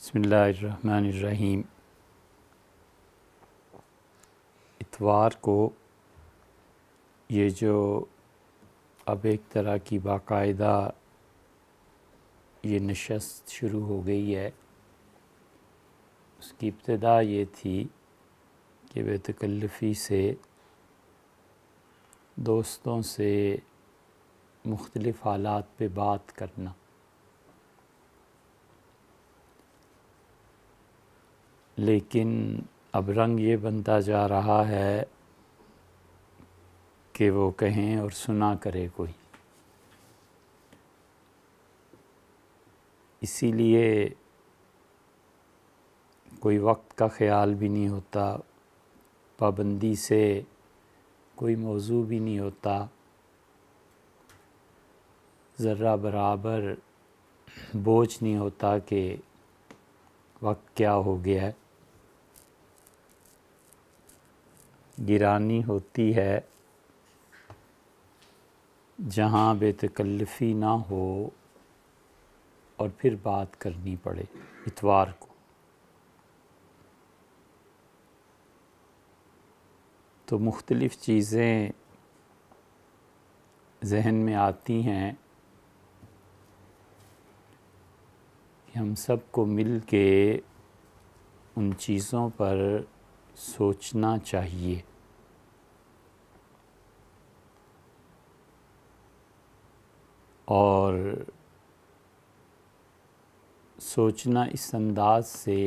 بسم اللہ الرحمن الرحیم۔ اتوار کو یہ جو اب ایک طرح کی باقاعدہ یہ نشست شروع ہو گئی ہے، اس کی ابتدا یہ تھی کہ بے تکلفی سے دوستوں سے مختلف حالات پہ بات کرنا، لیکن اب رنگ یہ بنتا جا رہا ہے کہ وہ کہیں اور سنا کرے کوئی۔ اسی لیے کوئی وقت کا خیال بھی نہیں ہوتا، پابندی سے کوئی موضوع بھی نہیں ہوتا، ذرہ برابر بوجھ نہیں ہوتا کہ وقت کیا ہو گیا ہے۔ گرانی ہوتی ہے جہاں بے تکلفی نہ ہو اور پھر بات کرنی پڑے۔ اتوار کو تو مختلف چیزیں ذہن میں آتی ہیں کہ ہم سب کو مل کے ان چیزوں پر سوچنا چاہیے، اور سوچنا اس انداز سے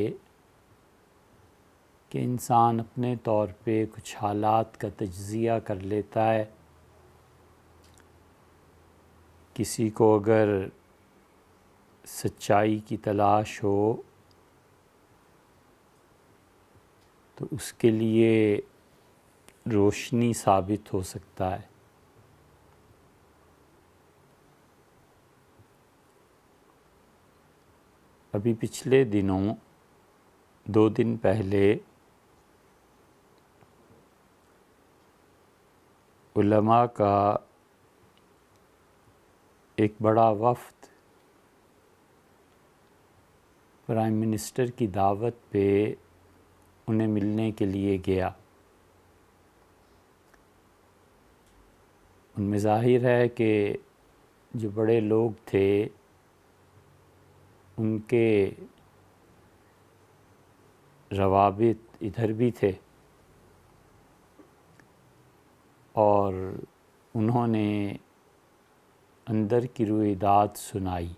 کہ انسان اپنے طور پہ کچھ حالات کا تجزیہ کر لیتا ہے۔ کسی کو اگر سچائی کی تلاش ہو تو اس کے لیے روشنی ثابت ہو سکتا ہے۔ ابھی پچھلے دنوں 2 دن پہلے علماء کا ایک بڑا وفد پرائم منسٹر کی دعوت پہ انہیں ملنے کے لیے گیا۔ ان میں ظاہر ہے کہ جو بڑے لوگ تھے ان کے روابط ادھر بھی تھے، اور انہوں نے اندر کی رویداد سنائی،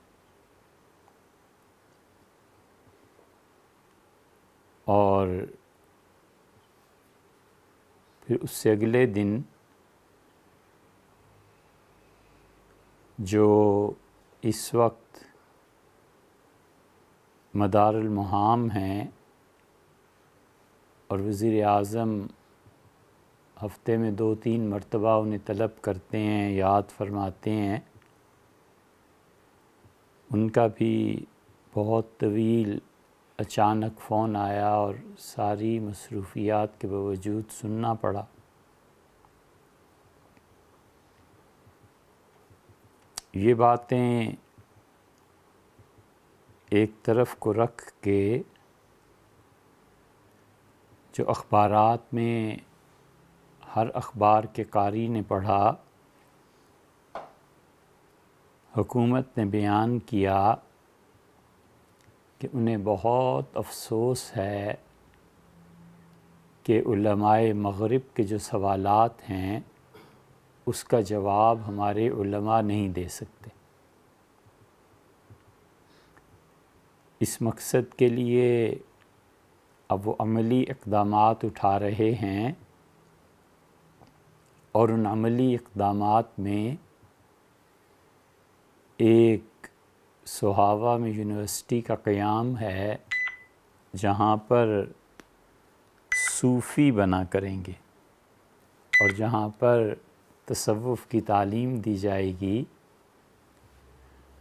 اور پھر اس سے اگلے دن جو اس وقت مدار المہام ہیں اور وزیر اعظم ہفتے میں 2-3 مرتبہ انہیں طلب کرتے ہیں، یاد فرماتے ہیں، ان کا بھی بہت طویل اچانک فون آیا اور ساری مصروفیات کے باوجود سننا پڑا۔ یہ باتیں ایک طرف کو رکھ کے جو اخبارات میں ہر اخبار کے قاری نے پڑھا، حکومت نے بیان کیا کہ انہیں بہت افسوس ہے کہ علماء مغرب کے جو سوالات ہیں اس کا جواب ہمارے علماء نہیں دے سکتے۔ اس مقصد کے لیے اب وہ عملی اقدامات اٹھا رہے ہیں، اور ان عملی اقدامات میں ایک سوہاوا میں یونیورسٹی کا قیام ہے جہاں پر صوفی بنا کریں گے، اور جہاں پر تصوف کی تعلیم دی جائے گی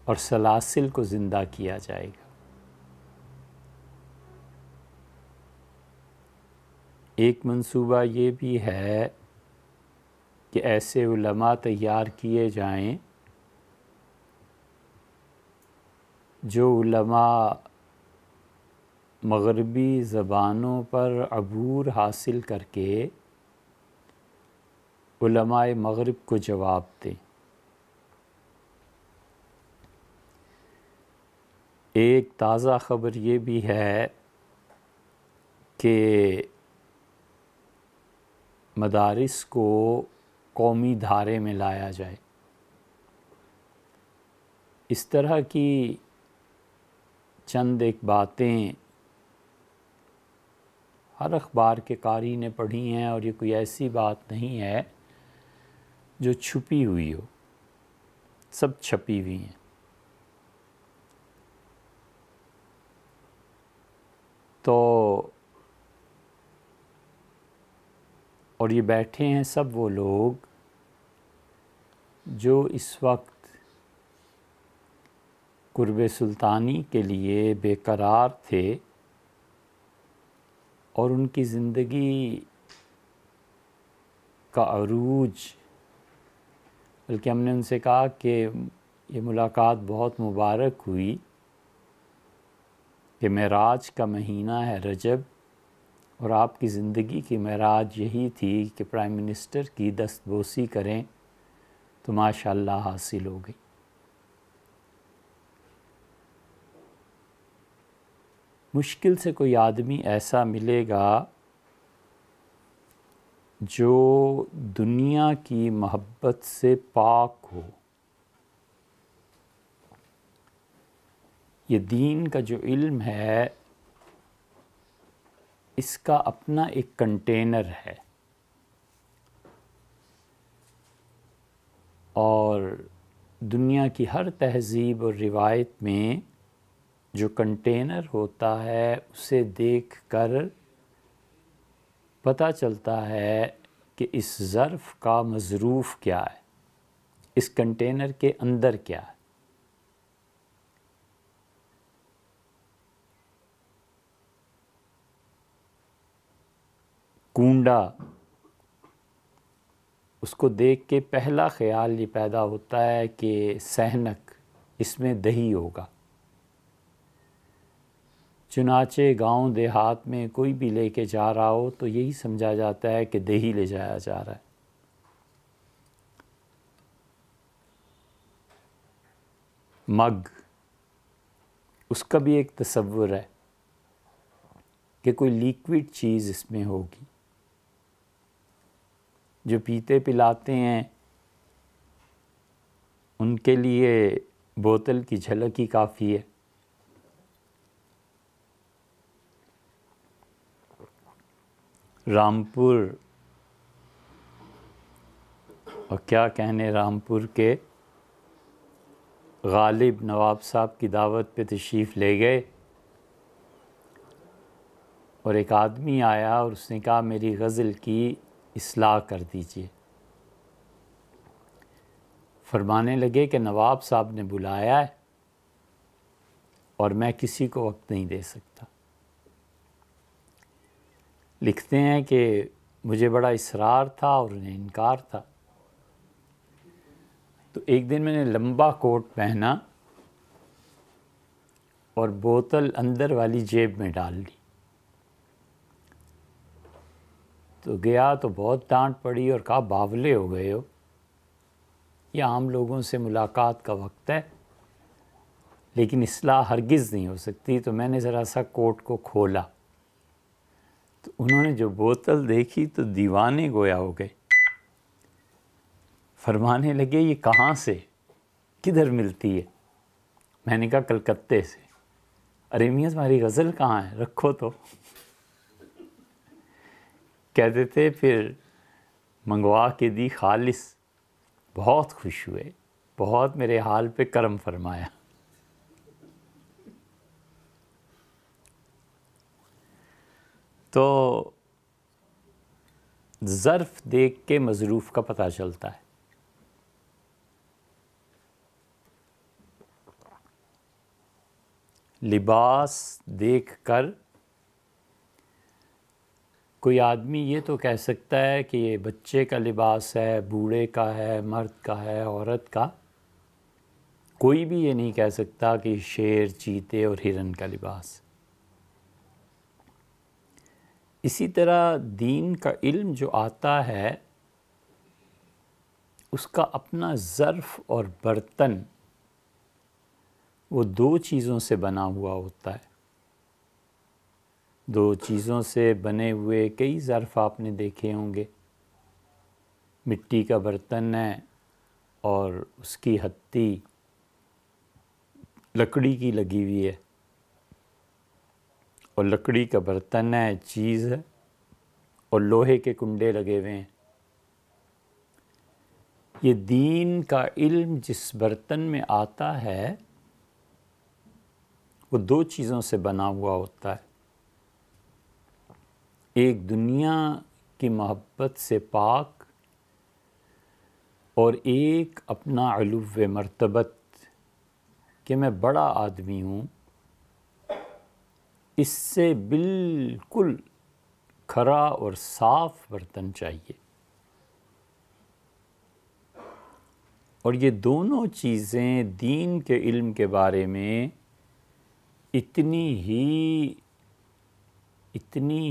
اور سلاسل کو زندہ کیا جائے گا۔ ایک منصوبہ یہ بھی ہے کہ ایسے علماء تیار کیے جائیں جو علماء مغربی زبانوں پر عبور حاصل کر کے علماء مغرب کو جواب دیں۔ ایک تازہ خبر یہ بھی ہے کہ مدارس کو قومی دھارے میں لایا جائے۔ اس طرح کی چند ایک باتیں ہر اخبار کے قاری نے پڑھی ہیں، اور یہ کوئی ایسی بات نہیں ہے جو چھپی ہوئی ہو، سب چھپی ہوئی ہیں۔ تو اور یہ بیٹھے ہیں سب وہ لوگ جو اس وقت قرب سلطانی کے لیے بے قرار تھے، اور ان کی زندگی کا عروج، بلکہ ہم نے ان سے کہا کہ یہ ملاقات بہت مبارک ہوئی کہ معراج کا مہینہ ہے رجب، اور آپ کی زندگی کی معراج یہی تھی کہ پرائم منسٹر کی دست بوسی کریں تو ماشاءاللہ حاصل ہو گئی۔ مشکل سے کوئی آدمی ایسا ملے گا جو دنیا کی محبت سے پاک ہو۔ یہ دین کا جو علم ہے اس کا اپنا ایک کنٹینر ہے، اور دنیا کی ہر تہذیب اور روایت میں جو کنٹینر ہوتا ہے اسے دیکھ کر پتہ چلتا ہے کہ اس ظرف کا مظروف کیا ہے، اس کنٹینر کے اندر کیا ہے۔ کنڈا، اس کو دیکھ کے پہلا خیال یہ پیدا ہوتا ہے کہ سینک، اس میں دہی ہوگا۔ چنانچہ گاؤں دیہات میں کوئی بھی لے کے جا رہا ہو تو یہی سمجھا جاتا ہے کہ دہی لے جایا جا رہا ہے۔ مگ، اس کا بھی ایک تصور ہے کہ کوئی لیکوڈ چیز اس میں ہوگی۔ جو پیتے پلاتے ہیں ان کے لیے بوتل کی جھلک ہی کافی ہے۔ رامپور، اور کیا کہنے رامپور کے، غالب نواب صاحب کی دعوت پہ تشریف لے گئے، اور ایک آدمی آیا اور اس نے کہا میری غزل کی اصلاح کر دیجئے۔ فرمانے لگے کہ نواب صاحب نے بلایا ہے اور میں کسی کو وقت نہیں دے سکتا۔ لکھتے ہیں کہ مجھے بڑا اصرار تھا اور انہیں انکار تھا، تو ایک دن میں نے لمبا کوٹ پہنا اور بوتل اندر والی جیب میں ڈال لی، تو گیا تو بہت ڈانٹ پڑی اور کہا باولے ہو گئے ہو، یہ عام لوگوں سے ملاقات کا وقت ہے، لیکن اصلاح ہرگز نہیں ہو سکتی۔ تو میں نے ذرا سا کوٹ کو کھولا تو انہوں نے جو بوتل دیکھی تو دیوانے گویا ہو گئے۔ فرمانے لگے یہ کہاں سے، کدھر ملتی ہے؟ میں نے کہا کلکتے سے۔ ارے میاں تمہاری غزل کہاں ہے، رکھو تو۔ کہتے تھے پھر منگوا کے دی خالص، بہت خوش ہوئے، بہت میرے حال پہ کرم فرمایا۔ تو ظرف دیکھ کے مظروف کا پتہ چلتا ہے۔ لباس دیکھ کر کوئی آدمی یہ تو کہہ سکتا ہے کہ یہ بچے کا لباس ہے، بوڑھے کا ہے، مرد کا ہے، عورت کا، کوئی بھی یہ نہیں کہہ سکتا کہ شیر، چیتے اور ہرن کا لباس۔ اسی طرح دین کا علم جو آتا ہے اس کا اپنا ظرف اور برتن وہ دو چیزوں سے بنا ہوا ہوتا ہے. دو چیزوں سے بنے ہوئے کئی ظرف آپ نے دیکھے ہوں گے. مٹی کا برتن ہے اور اس کی ہتھی لکڑی کی لگی ہوئی ہے، اور لکڑی کا برتن ہے، چیز ہے، اور لوہے کے کنڈے لگے ہوئے ہیں. یہ دین کا علم جس برتن میں آتا ہے وہ دو چیزوں سے بنا ہوا ہوتا ہے. ایک دنیا کی محبت سے پاک، اور ایک اپنا علو مرتبت کہ میں بڑا آدمی ہوں، اس سے بالکل کھرا اور صاف برتن چاہیے. اور یہ دونوں چیزیں دین کے علم کے بارے میں اتنی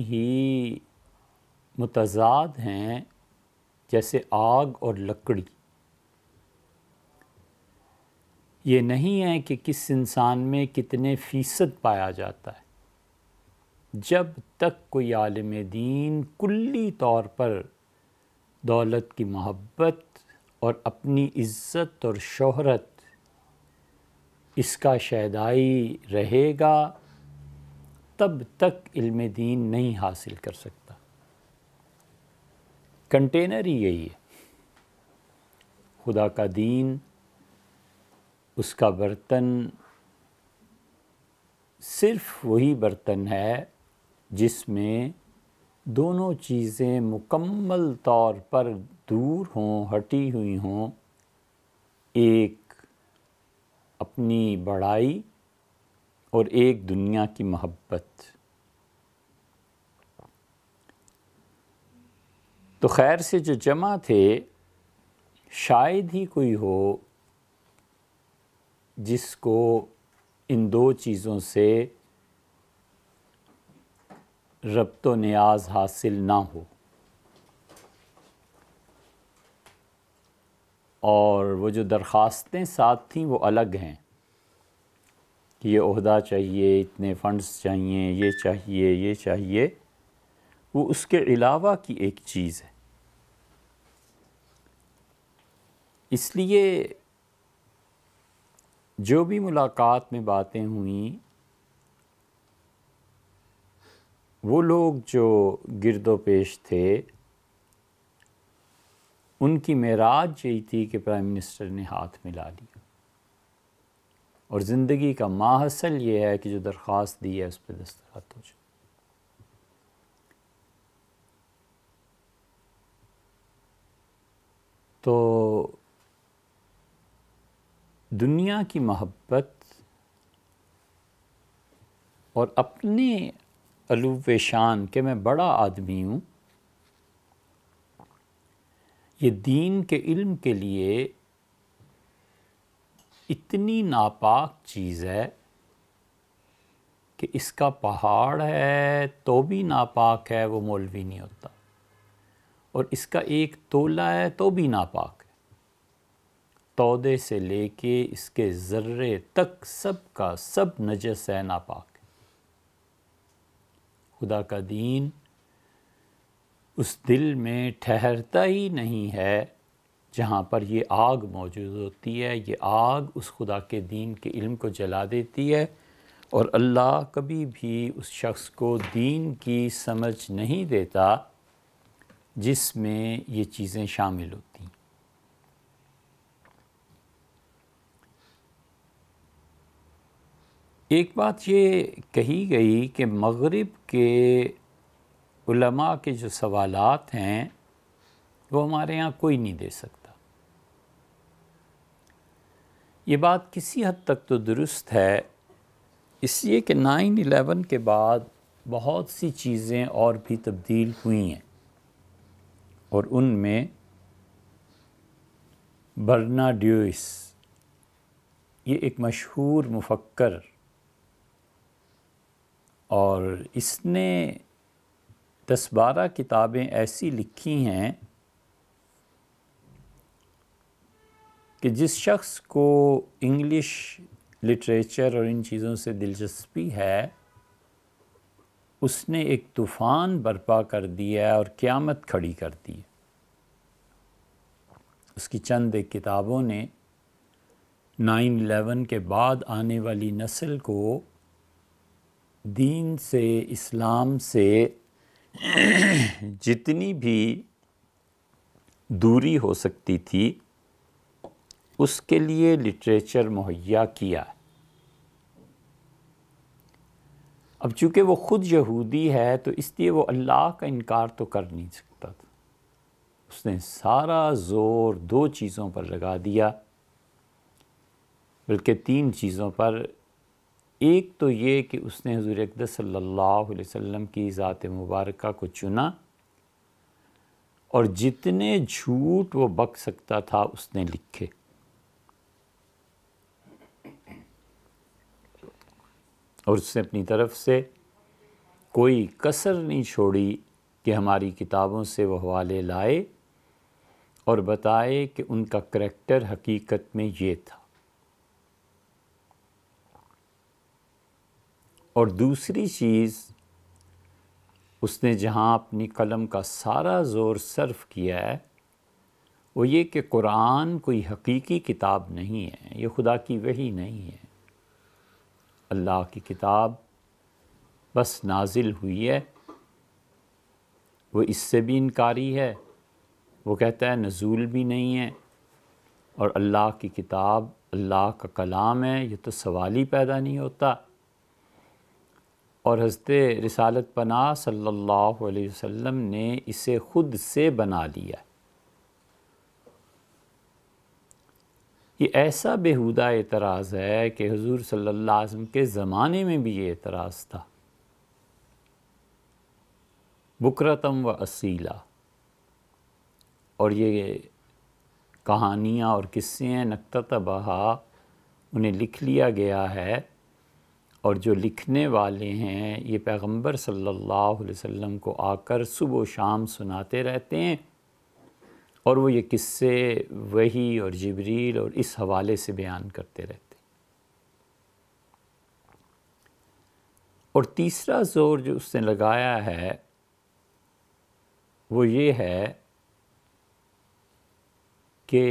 ہی متضاد ہیں جیسے آگ اور لکڑی. یہ نہیں ہے کہ کس انسان میں کتنے فیصد پایا جاتا ہے. جب تک کوئی عالم دین کلی طور پر دولت کی محبت اور اپنی عزت اور شہرت اس کا شیدائی رہے گا، تب تک علم دین نہیں حاصل کر سکتا. کنٹینر ہی یہی ہے. خدا کا دین، اس کا برتن صرف وہی برتن ہے جس میں دونوں چیزیں مکمل طور پر دور ہوں، ہٹی ہوئی ہوں. ایک اپنی بڑائی اور ایک دنیا کی محبت. تو خیر سے جو جمع تھے، شاید ہی کوئی ہو جس کو ان دو چیزوں سے ربط و نیاز حاصل نہ ہو. اور وہ جو درخواستیں ساتھ تھیں وہ الگ ہیں کہ یہ عہدہ چاہیے، اتنے فنڈز چاہیے، یہ چاہیے، یہ چاہیے. وہ اس کے علاوہ کی ایک چیز ہے. اس لیے جو بھی ملاقات میں باتیں ہوئیں، وہ لوگ جو گرد و پیش تھے ان کی معراج یہی تھی کہ پرائم منسٹر نے ہاتھ ملا لیا، اور زندگی کا ماحصل یہ ہے کہ جو درخواست دی ہے اس پہ دستخط ہو جائے. تو دنیا کی محبت اور اپنے علو شان کہ میں بڑا آدمی ہوں، یہ دین کے علم کے لیے اتنی ناپاک چیز ہے کہ اس کا پہاڑ ہے تو بھی ناپاک ہے، وہ مولوی نہیں ہوتا. اور اس کا ایک تولہ ہے تو بھی ناپاک ہے. تودے سے لے کے اس کے ذرے تک سب کا سب نجس ہے، ناپاک ہے. خدا کا دین اس دل میں ٹھہرتا ہی نہیں ہے جہاں پر یہ آگ موجود ہوتی ہے. یہ آگ اس خدا کے دین کے علم کو جلا دیتی ہے، اور اللہ کبھی بھی اس شخص کو دین کی سمجھ نہیں دیتا جس میں یہ چیزیں شامل ہوتی ہیں. ایک بات یہ کہی گئی کہ مغرب کے علماء کے جو سوالات ہیں وہ ہمارے ہاں کوئی نہیں دے سکتا. یہ بات کسی حد تک تو درست ہے، اس لیے کہ 9/11 کے بعد بہت سی چیزیں اور بھی تبدیل ہوئی ہیں، اور ان میں برنارڈیوس، یہ ایک مشہور مفکر، اور اس نے 10-12 کتابیں ایسی لکھی ہیں کہ جس شخص کو انگلش لٹریچر اور ان چیزوں سے دلچسپی ہے اس نے ایک طوفان برپا کر دیا ہے اور قیامت کھڑی کر دی ہے۔ اس کی چند ایک کتابوں نے 9/11 کے بعد آنے والی نسل کو دین سے، اسلام سے جتنی بھی دوری ہو سکتی تھی اس کے لیے لٹریچر مہیا کیا ہے۔ اب چونکہ وہ خود یہودی ہے تو اس لیے وہ اللہ کا انکار تو کر نہیں سکتا تھا، اس نے سارا زور 2 چیزوں پر لگا دیا، بلکہ 3 چیزوں پر۔ ایک تو یہ کہ اس نے حضور اقدس صلی اللہ علیہ وسلم کی ذات مبارکہ کو چنا اور جتنے جھوٹ وہ بک سکتا تھا اس نے لکھے۔ اور اس نے اپنی طرف سے کوئی کسر نہیں چھوڑی کہ ہماری کتابوں سے وہ حوالے لائے اور بتائے کہ ان کا کریکٹر حقیقت میں یہ تھا۔ اور دوسری چیز اس نے جہاں اپنی قلم کا سارا زور صرف کیا ہے وہ یہ کہ قرآن کوئی حقیقی کتاب نہیں ہے، یہ خدا کی وحی نہیں ہے، اللہ کی کتاب بس نازل ہوئی ہے۔ وہ اس سے بھی انکاری ہے، وہ کہتا ہے نزول بھی نہیں ہے، اور اللہ کی کتاب اللہ کا کلام ہے، یہ تو سوال ہی پیدا نہیں ہوتا۔ اور حضرت رسالت پناہ صلی اللہ علیہ وسلم نے اسے خود سے بنا لیا۔ یہ ایسا بیہودہ اعتراض ہے کہ حضور صلی اللہ علیہ وسلم کے زمانے میں بھی یہ اعتراض تھا، بکرتم و اصیلا۔ اور یہ کہانیاں اور قصے ہیں نکتتبہا، انہیں لکھ لیا گیا ہے، اور جو لکھنے والے ہیں یہ پیغمبر صلی اللہ علیہ وسلم کو آ کر صبح و شام سناتے رہتے ہیں، اور وہ یہ قصے وحی اور جبریل اور اس حوالے سے بیان کرتے رہتے ہیں۔ اور تیسرا زور جو اس نے لگایا ہے وہ یہ ہے کہ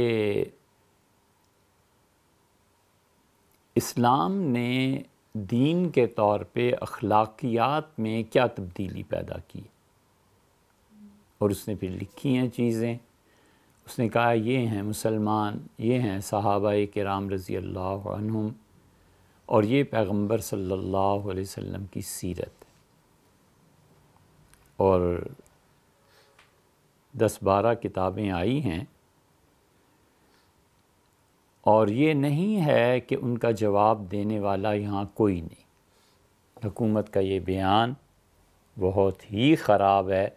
اسلام نے دین کے طور پہ اخلاقیات میں کیا تبدیلی پیدا کی، اور اس نے پھر لکھی ہیں چیزیں۔ اس نے کہا یہ ہیں مسلمان، یہ ہیں صحابہ کرام رضی اللہ عنہم، اور یہ پیغمبر صلی اللہ علیہ وسلم کی سیرت ہے۔ اور 10-12 کتابیں آئی ہیں، اور یہ نہیں ہے کہ ان کا جواب دینے والا یہاں کوئی نہیں۔ حکومت کا یہ بیان بہت ہی خراب ہے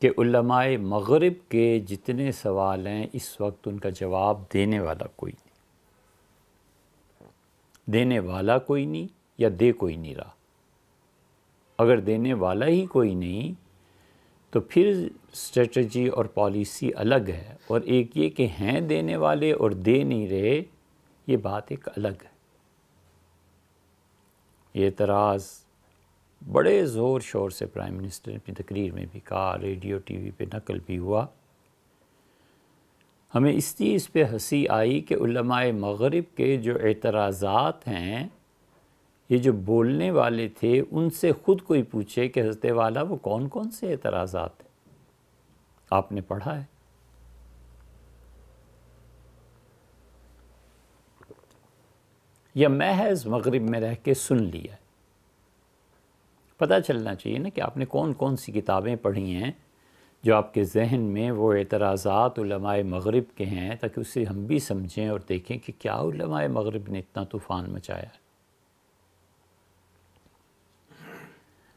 کہ علماء مغرب کے جتنے سوال ہیں اس وقت ان کا جواب دینے والا کوئی نہیں، دینے والا کوئی نہیں یا دے کوئی نہیں رہا۔ اگر دینے والا ہی کوئی نہیں تو پھر اسٹریٹجی اور پالیسی الگ ہے، اور ایک یہ کہ ہیں دینے والے اور دے نہیں رہے، یہ بات ایک الگ ہے۔ یہ اعتراض بڑے زور شور سے پرائم منسٹر نے اپنی تقریر میں بھی کہا، ریڈیو ٹی وی پہ نقل بھی ہوا۔ ہمیں اس لیے اس پہ ہنسی آئی کہ علماء مغرب کے جو اعتراضات ہیں، یہ جو بولنے والے تھے ان سے خود کوئی پوچھے کہ حضرت والا وہ کون کون سے اعتراضات ہیں، آپ نے پڑھا ہے؟ یا محض مغرب میں رہ کے سن لیا ہے؟ پتہ چلنا چاہیے نا کہ آپ نے کون کون سی کتابیں پڑھی ہیں جو آپ کے ذہن میں وہ اعتراضات علماء مغرب کے ہیں، تاکہ اسے ہم بھی سمجھیں اور دیکھیں کہ کیا علماء مغرب نے اتنا طوفان مچایا ہے۔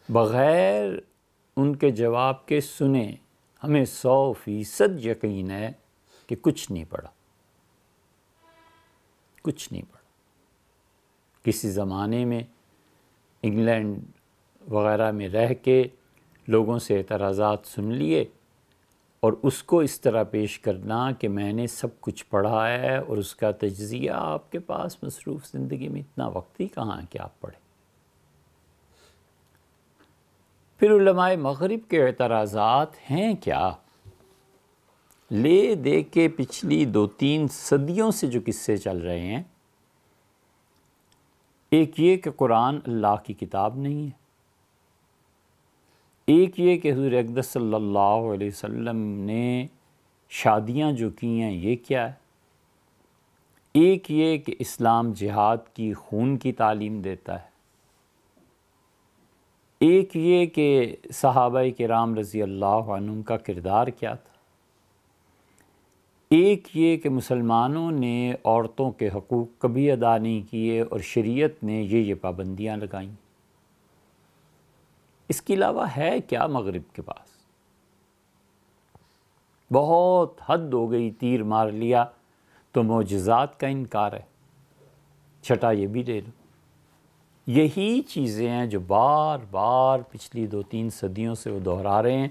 بغیر ان کے جواب کے سنے ہمیں 100% یقین ہے کہ کچھ نہیں پڑھا، کچھ نہیں پڑھا۔ کسی زمانے میں انگلینڈ وغیرہ میں رہ کے لوگوں سے اعتراضات سن لیے اور اس کو اس طرح پیش کرنا کہ میں نے سب کچھ پڑھا ہے، اور اس کا تجزیہ آپ کے پاس مصروف زندگی میں اتنا وقت ہی کہاں ہے کہ آپ پڑھیں۔ پھر علماء مغرب کے اعتراضات ہیں کیا؟ لے دے کے پچھلی 2-3 صدیوں سے جو قصے چل رہے ہیں، ایک یہ کہ قرآن اللہ کی کتاب نہیں ہے، ایک یہ کہ حضور اقدس صلی اللہ علیہ وسلم نے شادیاں جو کی ہیں یہ کیا ہے، ایک یہ کہ اسلام جہاد کی خون کی تعلیم دیتا ہے، ایک یہ کہ صحابہ کرام رضی اللہ عنہم کا کردار کیا تھا، ایک یہ کہ مسلمانوں نے عورتوں کے حقوق کبھی ادا نہیں کیے اور شریعت نے یہ پابندیاں لگائیں۔ اس کے علاوہ ہے کیا مغرب کے پاس؟ بہت حد ہو گئی، تیر مار لیا تو معجزات کا انکار ہے، چھٹا یہ بھی لے لو۔ یہی چیزیں ہیں جو بار بار پچھلی 2-3 صدیوں سے وہ دہرا رہے ہیں۔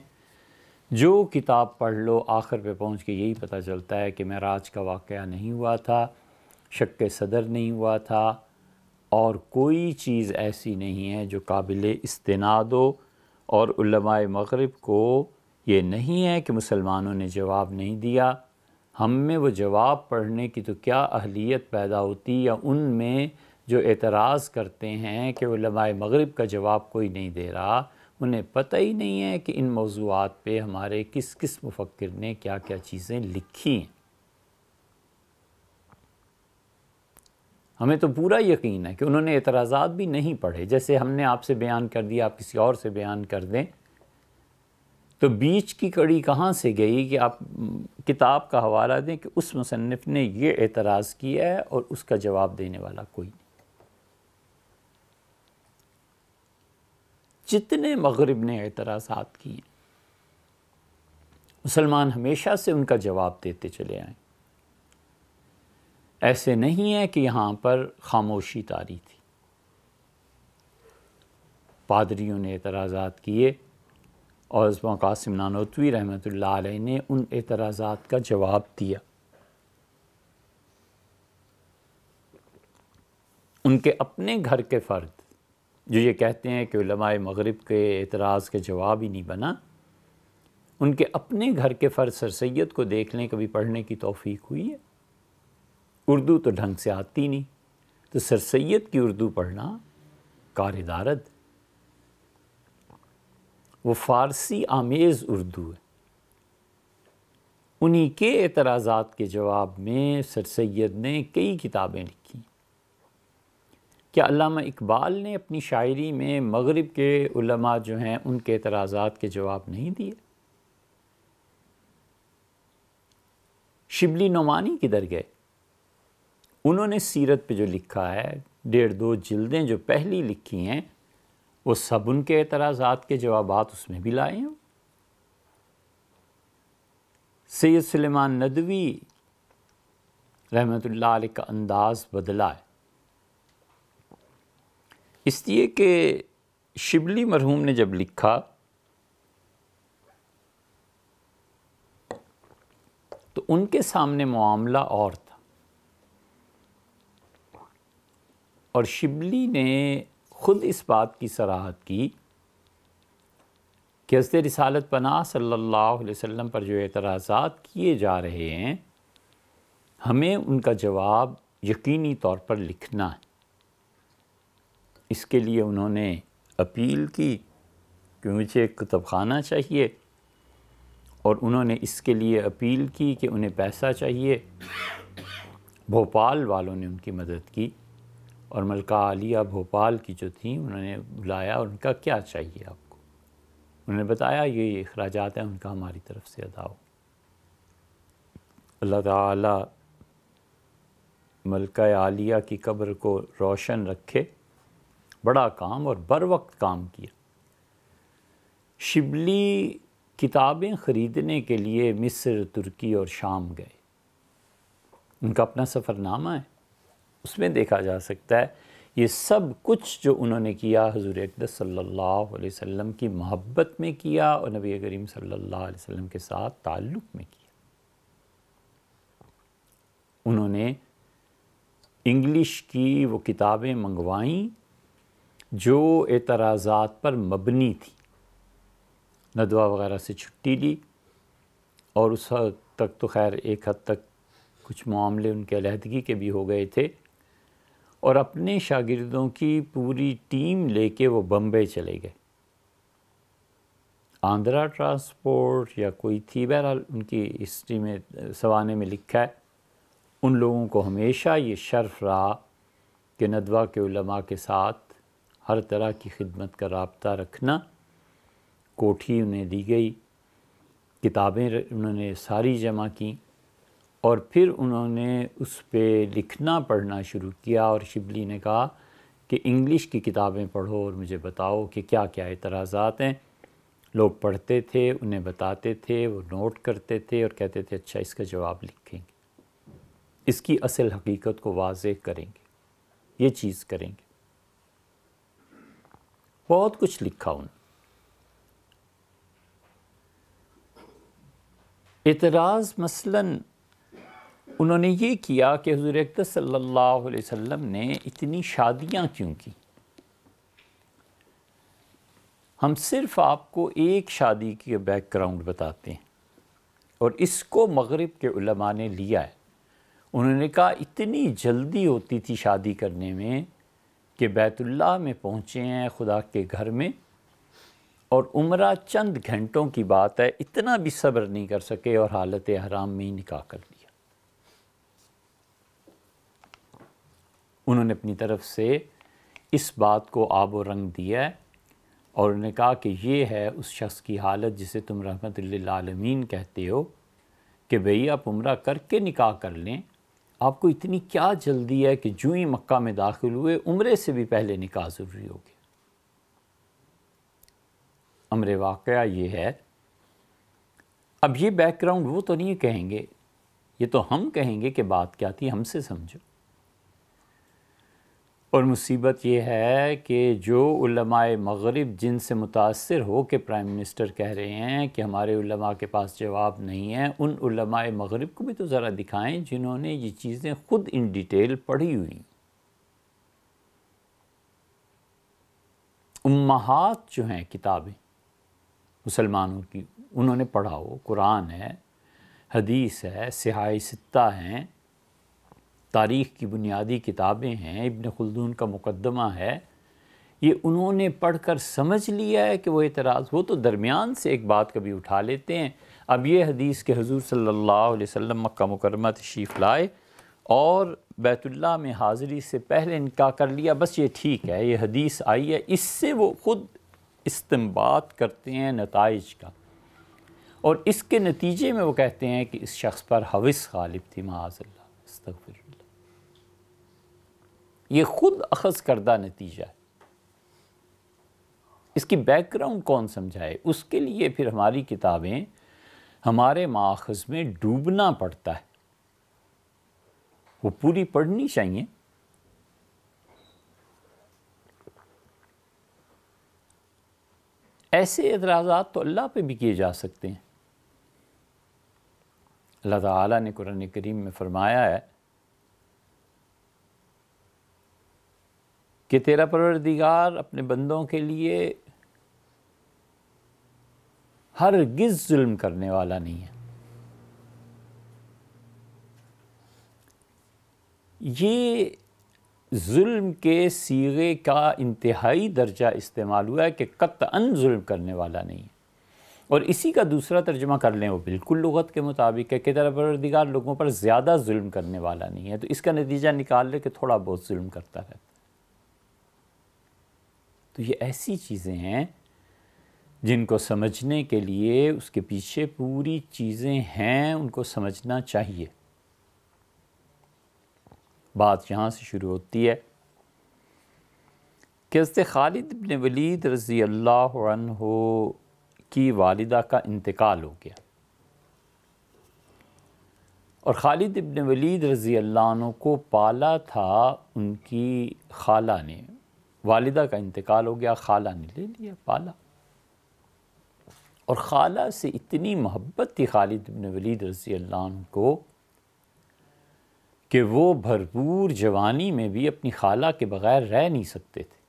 جو کتاب پڑھ لو آخر پہ پہنچ کے یہی پتہ چلتا ہے کہ معراج کا واقعہ نہیں ہوا تھا، شق صدر نہیں ہوا تھا، اور کوئی چیز ایسی نہیں ہے جو قابل استناد ہو۔ اور علماء مغرب کو یہ نہیں ہے کہ مسلمانوں نے جواب نہیں دیا، ہم میں وہ جواب پڑھنے کی تو کیا اہلیت پیدا ہوتی، یا ان میں جو اعتراض کرتے ہیں کہ علماء مغرب کا جواب کوئی نہیں دے رہا، انہیں پتہ ہی نہیں ہے کہ ان موضوعات پہ ہمارے کس کس مفکر نے کیا کیا چیزیں لکھی ہیں۔ ہمیں تو پورا یقین ہے کہ انہوں نے اعتراضات بھی نہیں پڑھے، جیسے ہم نے آپ سے بیان کر دیا، آپ کسی اور سے بیان کر دیں تو بیچ کی کڑی کہاں سے گئی کہ آپ کتاب کا حوالہ دیں کہ اس مصنف نے یہ اعتراض کیا ہے اور اس کا جواب دینے والا کوئی نہیں۔ جتنے مغرب نے اعتراضات کیے مسلمان ہمیشہ سے ان کا جواب دیتے چلے آئیں۔ ایسے نہیں ہے کہ یہاں پر خاموشی طاری تھی، پادریوں نے اعتراضات کیے اور حضرت قاسم نانوتوی رحمۃ اللہ علیہ نے ان اعتراضات کا جواب دیا۔ ان کے اپنے گھر کے فرد جو یہ کہتے ہیں کہ علماء مغرب کے اعتراض کے جواب ہی نہیں بنا، ان کے اپنے گھر کے فرد سر سید کو دیکھ لیں، کبھی پڑھنے کی توفیق ہوئی ہے؟ اردو تو ڈھنگ سے آتی نہیں، تو سر سید کی اردو پڑھنا کار دارد، وہ فارسی آمیز اردو ہے۔ انہی کے اعتراضات کے جواب میں سر سید نے کئی کتابیں لکھی۔ کیا علامہ اقبال نے اپنی شاعری میں مغرب کے علماء جو ہیں ان کے اعتراضات کے جواب نہیں دیے؟ شبلی نعمانی کدھر گئے؟ انہوں نے سیرت پہ جو لکھا ہے 1.5-2 جلدیں جو پہلی لکھی ہیں، وہ سب ان کے اعتراضات کے جوابات اس میں بھی لائے ہیں۔ سید سلیمان ندوی رحمۃ اللہ علیہ کا انداز بدلا ہے، اس لیے کہ شبلی مرحوم نے جب لکھا تو ان کے سامنے معاملہ اور تھا، اور شبلی نے خود اس بات کی صراحت کی کہ حضرت رسالت پناہ صلی اللہ علیہ وسلم پر جو اعتراضات کیے جا رہے ہیں، ہمیں ان کا جواب یقینی طور پر لکھنا ہے۔ اس کے لیے انہوں نے اپیل کی کہ مجھے ایک کتب خانہ چاہیے، اور انہوں نے اس کے لیے اپیل کی کہ انہیں پیسہ چاہیے۔ بھوپال والوں نے ان کی مدد کی، اور ملکہ عالیہ بھوپال کی جو تھیں انہوں نے بلایا، اور ان کا کیا چاہیے آپ کو؟ انہوں نے بتایا یہ اخراجات ہیں، ان کا ہماری طرف سے ادا ہو۔ اللہ تعالی ملکہ عالیہ کی قبر کو روشن رکھے، بڑا کام اور بر وقت کام کیا۔ شبلی کتابیں خریدنے کے لیے مصر، ترکی اور شام گئے۔ ان کا اپنا سفر نامہ ہے، اس میں دیکھا جا سکتا ہے یہ سب کچھ جو انہوں نے کیا حضور اقدس صلی اللہ علیہ وسلم کی محبت میں کیا اور نبی کریم صلی اللہ علیہ وسلم کے ساتھ تعلق میں کیا۔ انہوں نے انگلش کی وہ کتابیں منگوائیں جو اعتراضات پر مبنی تھی، ندوہ وغیرہ سے چھٹی لی، اور اس حد تک تو خیر ایک حد تک کچھ معاملے ان کے علیحدگی کے بھی ہو گئے تھے، اور اپنے شاگردوں کی پوری ٹیم لے کے وہ بمبئی چلے گئے۔ آندھرا ٹرانسپورٹ یا کوئی تھی، بہرحال ان کی ہسٹری میں سوانے میں لکھا ہے، ان لوگوں کو ہمیشہ یہ شرف رہا کہ ندوہ کے علماء کے ساتھ ہر طرح کی خدمت کا رابطہ رکھنا۔ کوٹھی انہیں دی گئی، کتابیں انہوں نے ساری جمع کیں، اور پھر انہوں نے اس پہ لکھنا پڑھنا شروع کیا، اور شبلی نے کہا کہ انگلش کی کتابیں پڑھو اور مجھے بتاؤ کہ کیا کیا اعتراضات ہیں۔ لوگ پڑھتے تھے، انہیں بتاتے تھے، وہ نوٹ کرتے تھے اور کہتے تھے اچھا اس کا جواب لکھیں گے، اس کی اصل حقیقت کو واضح کریں گے، یہ چیز کریں گے۔ بہت کچھ لکھا انہوں نے۔ اعتراض مثلاً انہوں نے یہ کیا کہ حضور اقدس صلی اللہ علیہ وسلم نے اتنی شادیاں کیوں کی؟ ہم صرف آپ کو ایک شادی کی بیک گراؤنڈ بتاتے ہیں، اور اس کو مغرب کے علماء نے لیا ہے۔ انہوں نے کہا اتنی جلدی ہوتی تھی شادی کرنے میں کہ بیت اللہ میں پہنچے ہیں خدا کے گھر میں، اور عمرہ چند گھنٹوں کی بات ہے، اتنا بھی صبر نہیں کر سکے اور حالت احرام میں ہی نکاح کر لیا۔ انہوں نے اپنی طرف سے اس بات کو آب و رنگ دیا ہے، اور انہوں نے کہا کہ یہ ہے اس شخص کی حالت جسے تم رحمت للعالمین کہتے ہو، کہ بھئی آپ عمرہ کر کے نکاح کر لیں، آپ کو اتنی کیا جلدی ہے کہ جو ہی مکہ میں داخل ہوئے عمرے سے بھی پہلے نکاح ضروری ہو گیا۔ امر واقعہ یہ ہے۔ اب یہ بیک گراؤنڈ وہ تو نہیں کہیں گے، یہ تو ہم کہیں گے کہ بات کیا تھی، ہم سے سمجھو۔ اور مصیبت یہ ہے کہ جو علماء مغرب جن سے متاثر ہو کے پرائم منسٹر کہہ رہے ہیں کہ ہمارے علماء کے پاس جواب نہیں ہے، ان علماء مغرب کو بھی تو ذرا دکھائیں جنہوں نے یہ چیزیں خود ان ڈیٹیل پڑھی ہوئی۔ امہات جو ہیں کتابیں مسلمانوں کی، انہوں نے پڑھا ہو، قرآن ہے، حدیث ہے، صحاح ستہ ہیں، تاریخ کی بنیادی کتابیں ہیں، ابن خلدون کا مقدمہ ہے، یہ انہوں نے پڑھ کر سمجھ لیا ہے کہ وہ اعتراض، وہ تو درمیان سے ایک بات کبھی اٹھا لیتے ہیں۔ اب یہ حدیث کہ حضور صلی اللہ علیہ وسلم مکہ مکرمہ تشریف لائے اور بیت اللہ میں حاضری سے پہلے نکاح کر لیا، بس یہ ٹھیک ہے، یہ حدیث آئی ہے، اس سے وہ خود استنباط کرتے ہیں نتائج کا، اور اس کے نتیجے میں وہ کہتے ہیں کہ اس شخص پر ہوس غالب تھی، معاذ اللہ، استغفر اللہ۔ یہ خود اخذ کردہ نتیجہ ہے۔ اس کی بیک گراؤنڈ کون سمجھائے؟ اس کے لیے پھر ہماری کتابیں ہمارے ماخذ میں ڈوبنا پڑتا ہے، وہ پوری پڑھنی چاہیے۔ ایسے اعتراضات تو اللہ پہ بھی کیے جا سکتے ہیں۔ اللہ تعالیٰ نے قرآن کریم میں فرمایا ہے کہ تیرا پروردگار اپنے بندوں کے لیے ہرگز ظلم کرنے والا نہیں ہے۔ یہ ظلم کے صیغے کا انتہائی درجہ استعمال ہوا ہے کہ قطعاً ظلم کرنے والا نہیں ہے، اور اسی کا دوسرا ترجمہ کر لیں وہ بالکل لغت کے مطابق ہے کہ تیرا پروردگار لوگوں پر زیادہ ظلم کرنے والا نہیں ہے، تو اس کا نتیجہ نکال لے کہ تھوڑا بہت ظلم کرتا رہتا ہے۔ تو یہ ایسی چیزیں ہیں جن کو سمجھنے کے لیے اس کے پیچھے پوری چیزیں ہیں، ان کو سمجھنا چاہیے۔ بات یہاں سے شروع ہوتی ہے کہ حضرت خالد بن ولید رضی اللہ عنہ کی والدہ کا انتقال ہو گیا، اور خالد ابن ولید رضی اللہ عنہ کو پالا تھا ان کی خالہ نے، والدہ کا انتقال ہو گیا، خالہ نے لے لیا پالا، اور خالہ سے اتنی محبت تھی خالد ابن ولید رضی اللہ عنہ کو کہ وہ بھرپور جوانی میں بھی اپنی خالہ کے بغیر رہ نہیں سکتے تھے۔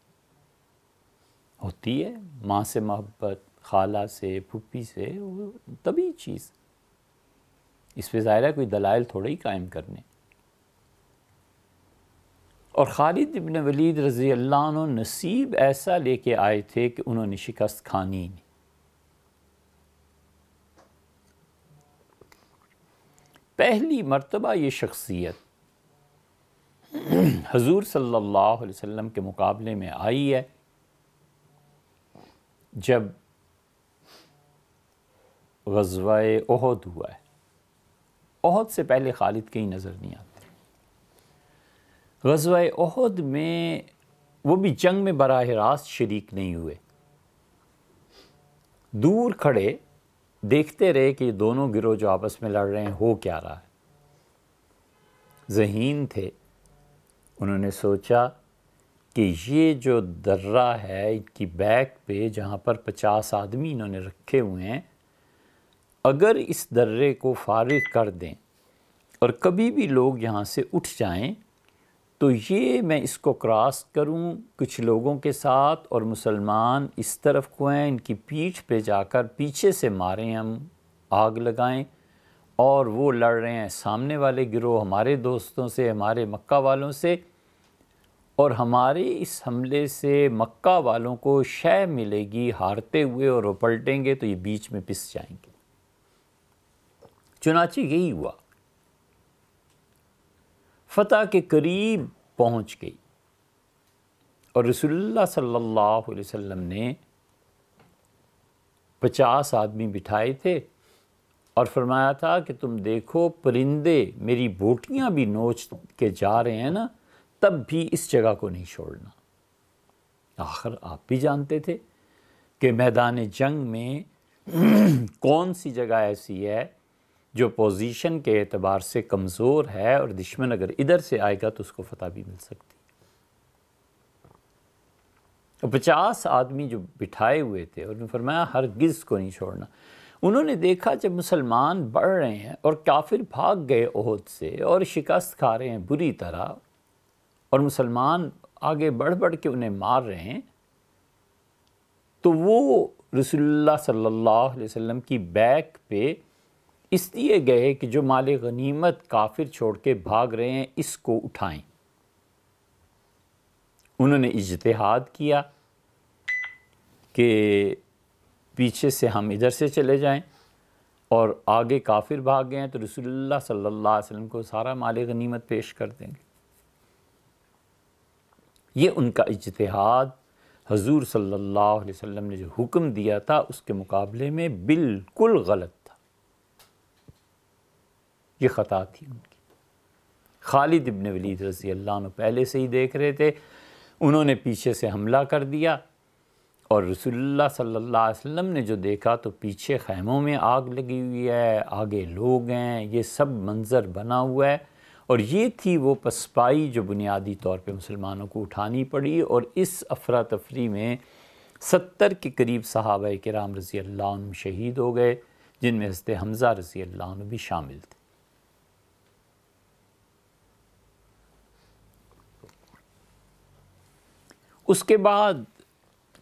ہوتی ہے ماں سے محبت، خالہ سے، پھوپھی سے، وہ طبیعی چیز، اس پہ ظاہر ہے کوئی دلائل تھوڑے ہی قائم کرنے۔ اور خالد ابن ولید رضی اللہ عنہ نصیب ایسا لے کے آئے تھے کہ انہوں نے شکست کھانی نہیں۔ پہلی مرتبہ یہ شخصیت حضور صلی اللہ علیہ وسلم کے مقابلے میں آئی ہے جب غزوہ احد ہوا ہے۔ احد سے پہلے خالد کہیں نظر نہیں آتے۔ غزوہ احد میں وہ بھی جنگ میں براہ راست شریک نہیں ہوئے، دور کھڑے دیکھتے رہے کہ یہ دونوں گروہ جو آپس میں لڑ رہے ہیں ہو کیا رہا ہے۔ ذہین تھے، انہوں نے سوچا کہ یہ جو درہ ہے ان کی بیک پہ جہاں پر 50 آدمی انہوں نے رکھے ہوئے ہیں، اگر اس درے کو فارغ کر دیں اور کبھی بھی لوگ یہاں سے اٹھ جائیں تو یہ میں اس کو کراس کروں کچھ لوگوں کے ساتھ، اور مسلمان اس طرف کو ہیں، ان کی پیٹھ پہ جا کر پیچھے سے ماریں، ہم آگ لگائیں، اور وہ لڑ رہے ہیں سامنے والے گروہ ہمارے دوستوں سے، ہمارے مکہ والوں سے، اور ہمارے اس حملے سے مکہ والوں کو شے ملے گی ہارتے ہوئے، اور وہ پلٹیں گے تو یہ بیچ میں پس جائیں گے۔ چنانچہ یہی ہوا، فتح کے قریب پہنچ گئی، اور رسول اللہ صلی اللہ علیہ وسلم نے 50 آدمی بٹھائے تھے اور فرمایا تھا کہ تم دیکھو پرندے میری بوٹیاں بھی نوچ کے جا رہے ہیں نا، تب بھی اس جگہ کو نہیں چھوڑنا۔ آخر آپ بھی جانتے تھے کہ میدان جنگ میں کون سی جگہ ایسی ہے جو پوزیشن کے اعتبار سے کمزور ہے، اور دشمن اگر ادھر سے آئے گا تو اس کو فتح بھی مل سکتی۔ 50 آدمی جو بٹھائے ہوئے تھے، اور انہوں نے فرمایا ہرگز کو نہیں چھوڑنا۔ انہوں نے دیکھا جب مسلمان بڑھ رہے ہیں اور کافر بھاگ گئے احد سے اور شکست کھا رہے ہیں بری طرح، اور مسلمان آگے بڑھ بڑھ کے انہیں مار رہے ہیں، تو وہ رسول اللہ صلی اللہ علیہ وسلم کی بیک پہ اس لیے گئے کہ جو مال غنیمت کافر چھوڑ کے بھاگ رہے ہیں اس کو اٹھائیں۔ انہوں نے اجتہاد کیا کہ پیچھے سے ہم ادھر سے چلے جائیں، اور آگے کافر بھاگ گئے ہیں تو رسول اللہ صلی اللہ علیہ وسلم کو سارا مال غنیمت پیش کر دیں گے۔ یہ ان کا اجتہاد حضور صلی اللہ علیہ وسلم نے جو حکم دیا تھا اس کے مقابلے میں بالکل غلط تھا، یہ خطا تھی ان کی۔ خالد ابن ولید رضی اللہ عنہ پہلے سے ہی دیکھ رہے تھے، انہوں نے پیچھے سے حملہ کر دیا، اور رسول اللہ صلی اللہ علیہ وسلم نے جو دیکھا تو پیچھے خیموں میں آگ لگی ہوئی ہے، آگے لوگ ہیں، یہ سب منظر بنا ہوا ہے، اور یہ تھی وہ پسپائی جو بنیادی طور پہ مسلمانوں کو اٹھانی پڑی، اور اس افراتفری میں 70 کے قریب صحابہ کرام رضی اللہ عنہ شہید ہو گئے، جن میں حضرت حمزہ رضی اللہ عنہ بھی شامل تھے۔ اس کے بعد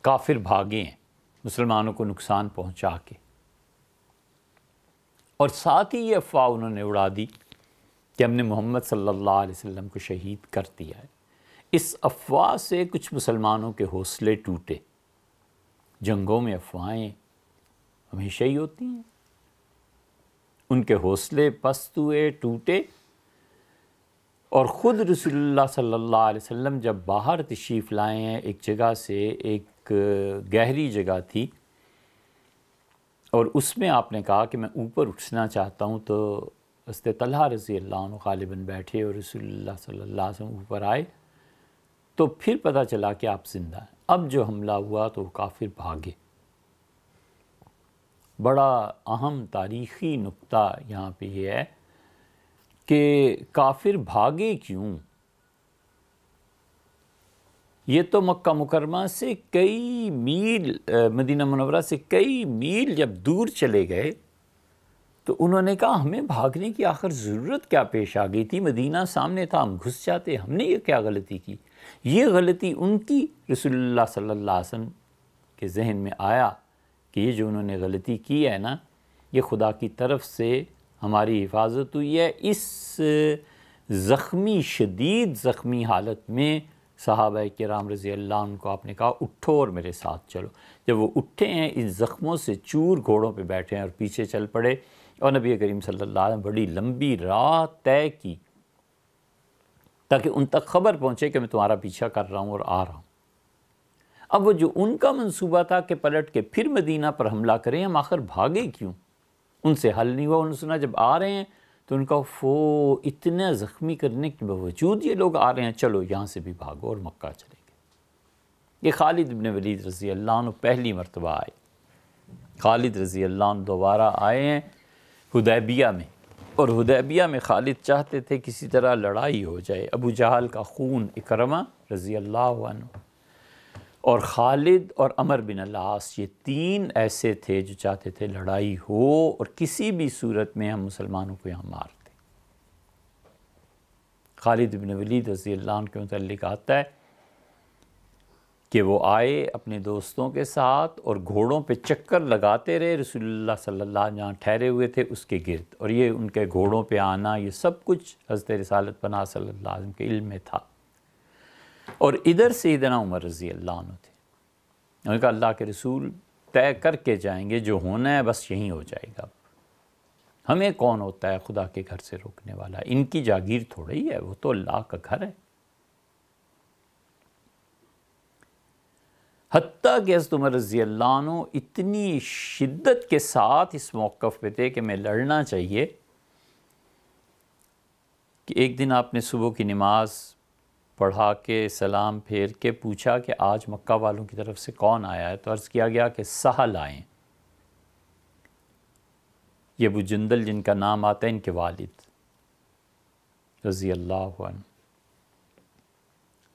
کافر بھاگے ہیں مسلمانوں کو نقصان پہنچا کے، اور ساتھ ہی یہ افواہ انہوں نے اڑا دی کہ ہم نے محمد صلی اللہ علیہ وسلم کو شہید کر دیا ہے۔ اس افواہ سے کچھ مسلمانوں کے حوصلے ٹوٹے۔ جنگوں میں افواہیں ہمیشہ ہی ہوتی ہیں، ان کے حوصلے پست ہوئے، ٹوٹے، اور خود رسول اللہ صلی اللہ علیہ وسلم جب باہر تشریف لائے ہیں ایک جگہ سے، ایک گہری جگہ تھی، اور اس میں آپ نے کہا کہ میں اوپر اٹھنا چاہتا ہوں، تو حضرت طلحہ رضی اللہ عنہ غالباً بیٹھے اور رسول اللہ صلی اللہ علیہ وسلم اوپر آئے، تو پھر پتہ چلا کہ آپ زندہ ہیں۔ اب جو حملہ ہوا تو وہ کافر بھاگے۔ بڑا اہم تاریخی نقطہ یہاں پہ یہ ہے کہ کافر بھاگے کیوں؟ یہ تو مکہ مکرمہ سے کئی میل، مدینہ منورہ سے کئی میل جب دور چلے گئے تو انہوں نے کہا ہمیں بھاگنے کی آخر ضرورت کیا پیش آ گئی تھی؟ مدینہ سامنے تھا، ہم گھس جاتے، ہم نے یہ کیا غلطی کی؟ یہ غلطی ان کی رسول اللہ صلی اللہ علیہ وسلم کے ذہن میں آیا کہ یہ جو انہوں نے غلطی کی ہے نا، یہ خدا کی طرف سے ہماری حفاظت ہوئی ہے۔ اس زخمی، شدید زخمی حالت میں صحابہ کرام رضی اللہ عنہ کو آپ نے کہا اٹھو اور میرے ساتھ چلو۔ جب وہ اٹھے ہیں، ان زخموں سے چور گھوڑوں پہ بیٹھے ہیں اور پیچھے چل پڑے، اور نبی کریم صلی اللہ علیہ وسلم بڑی لمبی راہ طے کی تاکہ ان تک خبر پہنچے کہ میں تمہارا پیچھا کر رہا ہوں اور آ رہا ہوں۔ اب وہ جو ان کا منصوبہ تھا کہ پلٹ کے پھر مدینہ پر حملہ کریں، ہم آخر بھاگے کیوں؟ ان سے حل نہیں ہوا۔ انہوں نے سنا جب آ رہے ہیں تو ان کا اتنا زخمی کرنے کے باوجود یہ لوگ آ رہے ہیں، چلو یہاں سے بھی بھاگو، اور مکہ چلے گئے۔ یہ خالد بن ولید رضی اللہ عنہ پہلی مرتبہ آئے۔ خالد رضی اللہ عنہ دوبارہ آئے ہیں حدیبیہ میں، اور حدیبیہ میں خالد چاہتے تھے کسی طرح لڑائی ہو جائے۔ ابو جہل کا خون اکرمہ رضی اللہ عنہ اور خالد اور عمر بن العاص، یہ تین ایسے تھے جو چاہتے تھے لڑائی ہو اور کسی بھی صورت میں ہم مسلمانوں کو یہاں مار دیں۔ خالد بن ولید رضی اللہ عنہ کے متعلق آتا ہے کہ وہ آئے اپنے دوستوں کے ساتھ اور گھوڑوں پہ چکر لگاتے رہے رسول اللہ صلی اللہ علیہ وسلم جہاں ٹھہرے ہوئے تھے اس کے گرد، اور یہ ان کے گھوڑوں پہ آنا، یہ سب کچھ حضرت رسالت پناہ صلی اللہ علیہ وسلم کے علم میں تھا۔ اور ادھر سیدنا عمر رضی اللہ عنہ تھے۔ انہوں نے کہا اللہ کے رسول طے کر کے جائیں گے، جو ہونا ہے بس یہیں ہو جائے گا۔ ہمیں کون ہوتا ہے خدا کے گھر سے روکنے والا؟ ان کی جاگیر تھوڑا ہی ہے، وہ تو اللہ کا گھر ہے۔ حتیٰ کہ حضرت عمر رضی اللہ عنہ اتنی شدت کے ساتھ اس موقف پہ تھے کہ میں لڑنا چاہیے، کہ ایک دن آپ نے صبح کی نماز پڑھا کے سلام پھیر کے پوچھا کہ آج مکہ والوں کی طرف سے کون آیا ہے؟ تو عرض کیا گیا کہ سہل آئے، یہ ابو جندل جن کا نام آتا ہے ان کے والد رضی اللہ عنہ۔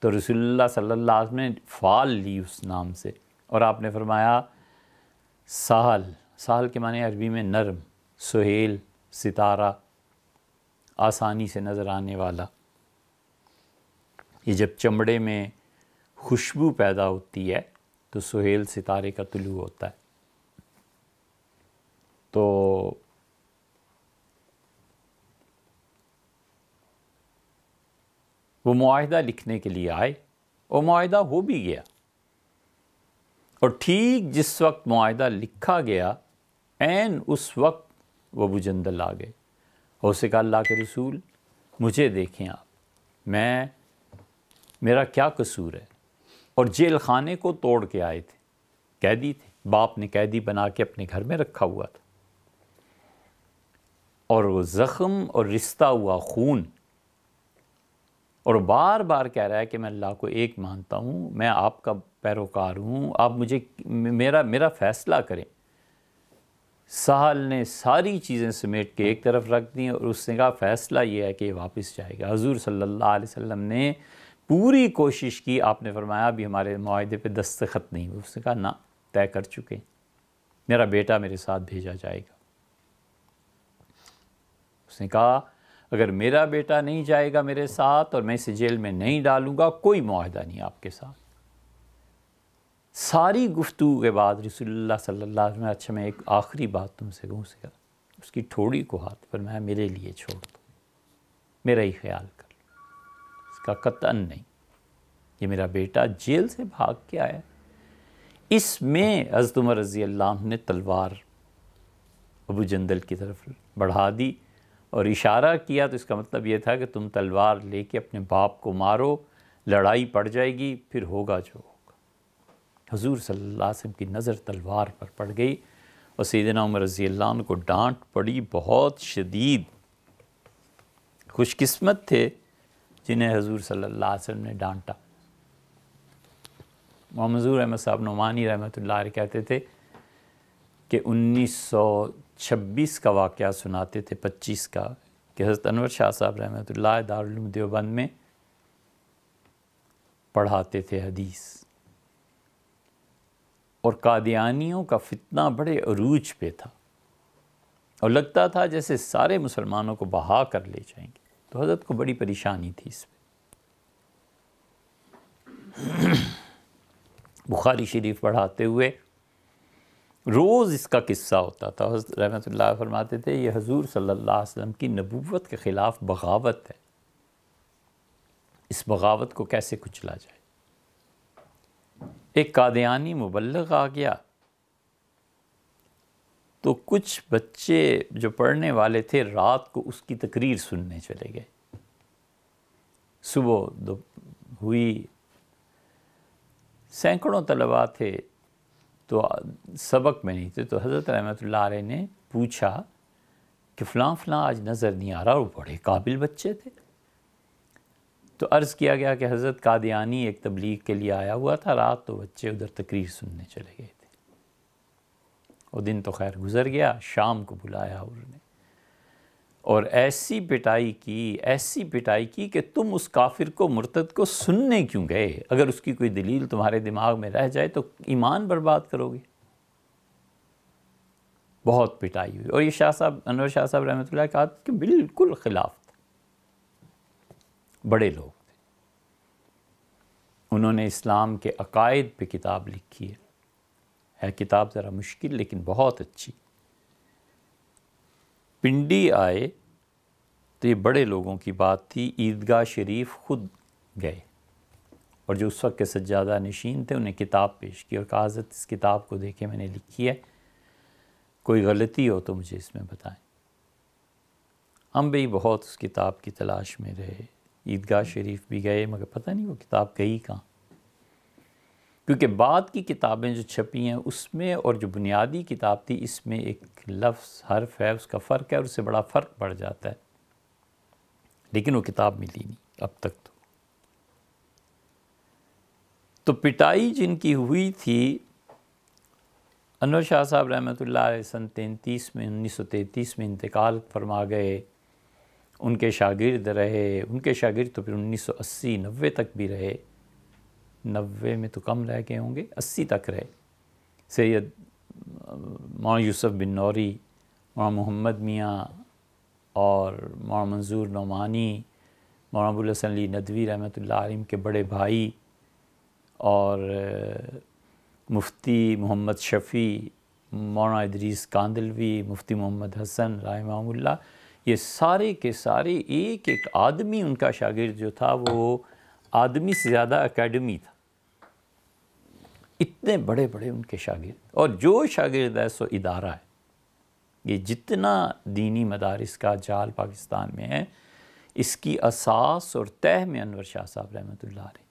تو رسول اللہ صلی اللہ علیہ وسلم نے فال لی اس نام سے، اور آپ نے فرمایا سہل، سہل کے معنی عربی میں نرم، سہیل، ستارہ، آسانی سے نظر آنے والا۔ یہ جب چمڑے میں خوشبو پیدا ہوتی ہے تو سہیل ستارے کا طلوع ہوتا ہے۔ تو وہ معاہدہ لکھنے کے لیے آئے، اور معاہدہ ہو بھی گیا، اور ٹھیک جس وقت معاہدہ لکھا گیا عین اس وقت وہ ابو جندل آ گئے، اور اسے کہا اللہ کے رسول مجھے دیکھیں آپ، میرا کیا قصور ہے؟ اور جیل خانے کو توڑ کے آئے تھے، قیدی تھے، باپ نے قیدی بنا کے اپنے گھر میں رکھا ہوا تھا، اور وہ زخم اور رشتہ ہوا خون، اور بار بار کہہ رہا ہے کہ میں اللہ کو ایک مانتا ہوں، میں آپ کا پیروکار ہوں، آپ مجھے میرا فیصلہ کریں۔ سہل نے ساری چیزیں سمیٹ کے ایک طرف رکھ دیں، اور اس نے کہا فیصلہ یہ ہے کہ یہ واپس جائے گا۔ حضور صلی اللہ علیہ وسلم نے پوری کوشش کی، آپ نے فرمایا ابھی ہمارے معاہدے پہ دستخط نہیں ہوئے۔ اس نے کہا نہ، طے کر چکے، میرا بیٹا میرے ساتھ بھیجا جائے گا۔ اس نے کہا اگر میرا بیٹا نہیں جائے گا میرے ساتھ اور میں اسے جیل میں نہیں ڈالوں گا، کوئی معاہدہ نہیں آپ کے ساتھ۔ ساری گفتگو کے بعد رسول اللہ صلی اللہ علیہ وسلم نے اچھا میں ایک آخری بات تم سے کہوں، سے اس کی ٹھوڑی کو ہاتھ پر میں میرے لیے چھوڑ دو، میرا ہی خیال کر لو۔ اس کا قطعاً نہیں، یہ میرا بیٹا جیل سے بھاگ کے آیا ہے۔ اس میں حضرت عمر رضی اللہ عنہ نے تلوار ابو جندل کی طرف بڑھا دی اور اشارہ کیا، تو اس کا مطلب یہ تھا کہ تم تلوار لے کے اپنے باپ کو مارو، لڑائی پڑ جائے گی، پھر ہوگا جو ہوگا۔ حضور صلی اللہ علیہ وسلم کی نظر تلوار پر پڑ گئی، اور سیدنا عمر رضی اللہ عنہ کو ڈانٹ پڑی بہت شدید۔ خوش قسمت تھے جنہیں حضور صلی اللہ علیہ وسلم نے ڈانٹا۔ محمد ظہور احمد صاحب نعمانی رحمۃ اللہ علیہ کہتے تھے کہ 1926 کا واقعہ سناتے تھے، 25 کا، کہ حضرت انور شاہ صاحب رحمۃ اللہ دارالعلوم دیوبند میں پڑھاتے تھے حدیث، اور قادیانیوں کا فتنہ بڑے عروج پہ تھا، اور لگتا تھا جیسے سارے مسلمانوں کو بہا کر لے جائیں گے، تو حضرت کو بڑی پریشانی تھی اس میں۔ بخاری شریف پڑھاتے ہوئے روز اس کا قصہ ہوتا تھا۔ حضرت رحمۃ اللہ فرماتے تھے یہ حضور صلی اللہ علیہ وسلم کی نبوت کے خلاف بغاوت ہے، اس بغاوت کو کیسے کچلا جائے۔ ایک قادیانی مبلغ آ گیا تو کچھ بچے جو پڑھنے والے تھے رات کو اس کی تقریر سننے چلے گئے، صبح ہوئی، سینکڑوں طلباء تھے تو سبق میں نہیں تھے، تو حضرت رحمۃ اللہ علیہ نے پوچھا کہ فلاں فلاں آج نظر نہیں آ رہا، اور بڑے قابل بچے تھے۔ تو عرض کیا گیا کہ حضرت قادیانی ایک تبلیغ کے لیے آیا ہوا تھا رات، تو بچے ادھر تقریر سننے چلے گئے تھے۔ وہ دن تو خیر گزر گیا، شام کو بلایا انہوں نے، اور ایسی پٹائی کی کہ تم اس کافر کو، مرتد کو سننے کیوں گئے؟ اگر اس کی کوئی دلیل تمہارے دماغ میں رہ جائے تو ایمان برباد کرو گے۔ بہت پٹائی ہوئی، اور یہ شاہ صاحب، انور شاہ صاحب رحمۃ اللہ کہا کہ بالکل خلاف تھا، بڑے لوگ تھے۔ انہوں نے اسلام کے عقائد پہ کتاب لکھی ہے کتاب ذرا مشکل لیکن بہت اچھی۔ پنڈی آئے تو یہ بڑے لوگوں کی بات تھی، عیدگاہ شریف خود گئے، اور جو اس وقت کے سجادہ نشین تھے انہیں کتاب پیش کی اور کہا حضرت اس کتاب کو دیکھیں میں نے لکھی ہے، کوئی غلطی ہو تو مجھے اس میں بتائیں۔ ہم بھی بہت اس کتاب کی تلاش میں رہے، عیدگاہ شریف بھی گئے، مگر پتہ نہیں وہ کتاب گئی کہاں، کیونکہ بعد کی کتابیں جو چھپی ہیں اس میں، اور جو بنیادی کتاب تھی اس میں ایک لفظ حرف ہے، اس کا فرق ہے، اور اس سے بڑا فرق پڑ جاتا ہے، لیکن وہ کتاب ملی نہیں اب تک۔ تو پٹائی جن کی ہوئی تھی، انور شاہ صاحب رحمۃ اللہ علیہ سن 1933 میں انتقال فرما گئے، ان کے شاگرد رہے، ان کے شاگرد تو پھر 1980-90 تک بھی رہے، 90 میں تو کم رہ گئے ہوں گے، 80 تک رہے۔ سید مولانا یوسف بن نوری، مولانا محمد میاں، اور مولانا منظور نعمانی، مولانا ابوالحسن علی ندوی رحمۃ اللہ علیہ کے بڑے بھائی، اور مفتی محمد شفیع، مولانا ادریس کاندلوی، مفتی محمد حسن رحمہ اللہ، یہ سارے کے سارے ایک ایک آدمی ان کا شاگرد جو تھا وہ آدمی سے زیادہ اکیڈمی تھا، اتنے بڑے بڑے ان کے شاگرد، اور جو شاگرد ہے سو ادارہ ہے۔ یہ جتنا دینی مدارس کا جال پاکستان میں ہے، اس کی اساس اور تہ میں انور شاہ صاحب رحمۃ اللہ علیہ،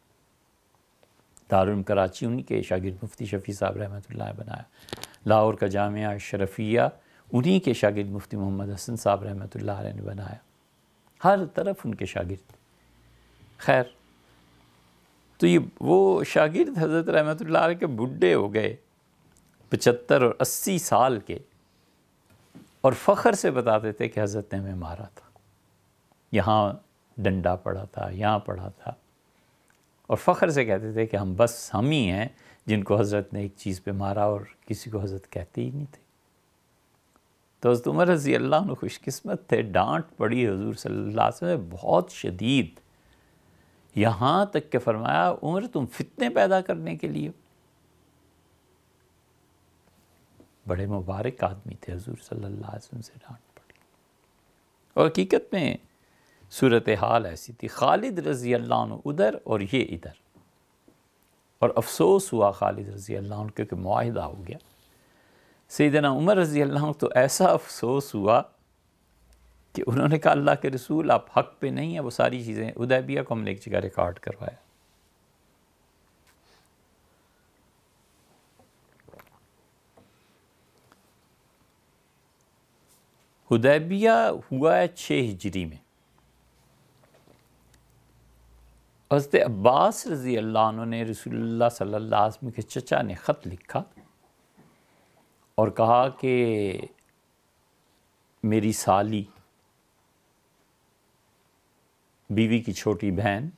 دارالعلوم کراچی انہی کے شاگرد مفتی شفیع صاحب رحمۃ اللہ بنایا، لاہور کا جامعہ اشرفیہ انہی کے شاگرد مفتی محمد حسن صاحب رحمۃ اللہ علیہ نے بنایا، ہر طرف ان کے شاگرد۔ خیر، تو یہ وہ شاگرد حضرت رحمۃ اللہ علیہ کے بڈھے ہو گئے، 75 اور 80 سال کے، اور فخر سے بتاتے تھے کہ حضرت نے ہمیں مارا تھا، یہاں ڈنڈا پڑا تھا، یہاں پڑا تھا، اور فخر سے کہتے تھے کہ ہم ہی ہیں جن کو حضرت نے ایک چیز پہ مارا، اور کسی کو حضرت کہتے ہی نہیں تھے۔ تو حضرت عمر رضی اللہ عنہ خوش قسمت تھے، ڈانٹ پڑی حضور صلی اللہ علیہ وسلم بہت شدید، یہاں تک کہ فرمایا عمر تم فتنے پیدا کرنے کے لیے۔ بڑے مبارک آدمی تھے، حضور صلی اللہ علیہ وسلم سے ڈانٹ پڑی، اور حقیقت میں صورتحال ایسی تھی، خالد رضی اللہ عنہ ادھر اور یہ ادھر، اور افسوس ہوا خالد رضی اللہ عنہ کیونکہ معاہدہ ہو گیا۔ سیدنا عمر رضی اللہ عنہ تو ایسا افسوس ہوا کہ انہوں نے کہا اللہ کے رسول آپ حق پہ نہیں ہیں، وہ ساری چیزیں حدیبیہ کو ہم نے ایک جگہ ریکارڈ کروایا۔ حدیبیہ ہوا ہے 6 ہجری میں، حضرت عباس رضی اللہ عنہ نے رسول اللہ صلی اللہ علیہ وسلم کے چچا نے خط لکھا اور کہا کہ میری سالی بیوی کی چھوٹی بہن،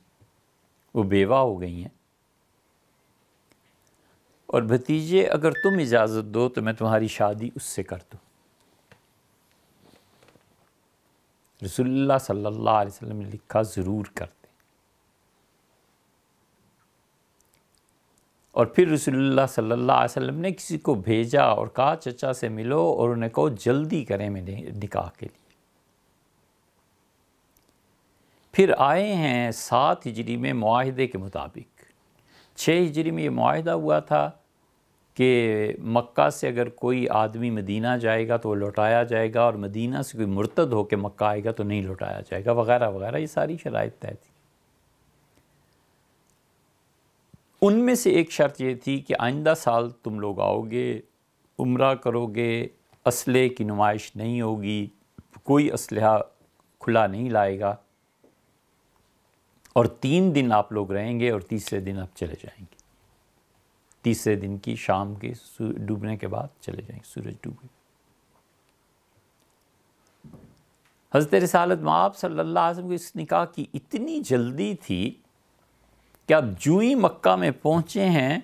وہ بیوہ ہو گئی ہیں، اور بھتیجے اگر تم اجازت دو تو میں تمہاری شادی اس سے کر دوں۔ رسول اللہ صلی اللہ علیہ وسلم نے لکھا ضرور کرتے۔ اور پھر رسول اللہ صلی اللہ علیہ وسلم نے کسی کو بھیجا اور کہا چچا سے ملو اور انہیں کہو جلدی کریں میرے نکاح کے لیے۔ پھر آئے ہیں 7 ہجری میں معاہدے کے مطابق۔ 6 ہجری میں یہ معاہدہ ہوا تھا کہ مکہ سے اگر کوئی آدمی مدینہ جائے گا تو وہ لوٹایا جائے گا، اور مدینہ سے کوئی مرتد ہو کے مکہ آئے گا تو نہیں لوٹایا جائے گا، وغیرہ وغیرہ، یہ ساری شرائط طے تھی۔ ان میں سے ایک شرط یہ تھی کہ آئندہ سال تم لوگ آؤ گے، عمرہ کرو گے، اسلحے کی نمائش نہیں ہوگی، کوئی اسلحہ کھلا نہیں لائے گا، اور 3 دن آپ لوگ رہیں گے اور تیسرے دن آپ چلے جائیں گے۔ تیسرے دن کی شام کے ڈوبنے کے بعد چلے جائیں گے، سورج ڈوبے۔ حضرت رسالت مآب صلی اللہ علیہ وسلم کو اس نکاح کی اتنی جلدی تھی کہ آپ جو ہی مکہ میں پہنچے ہیں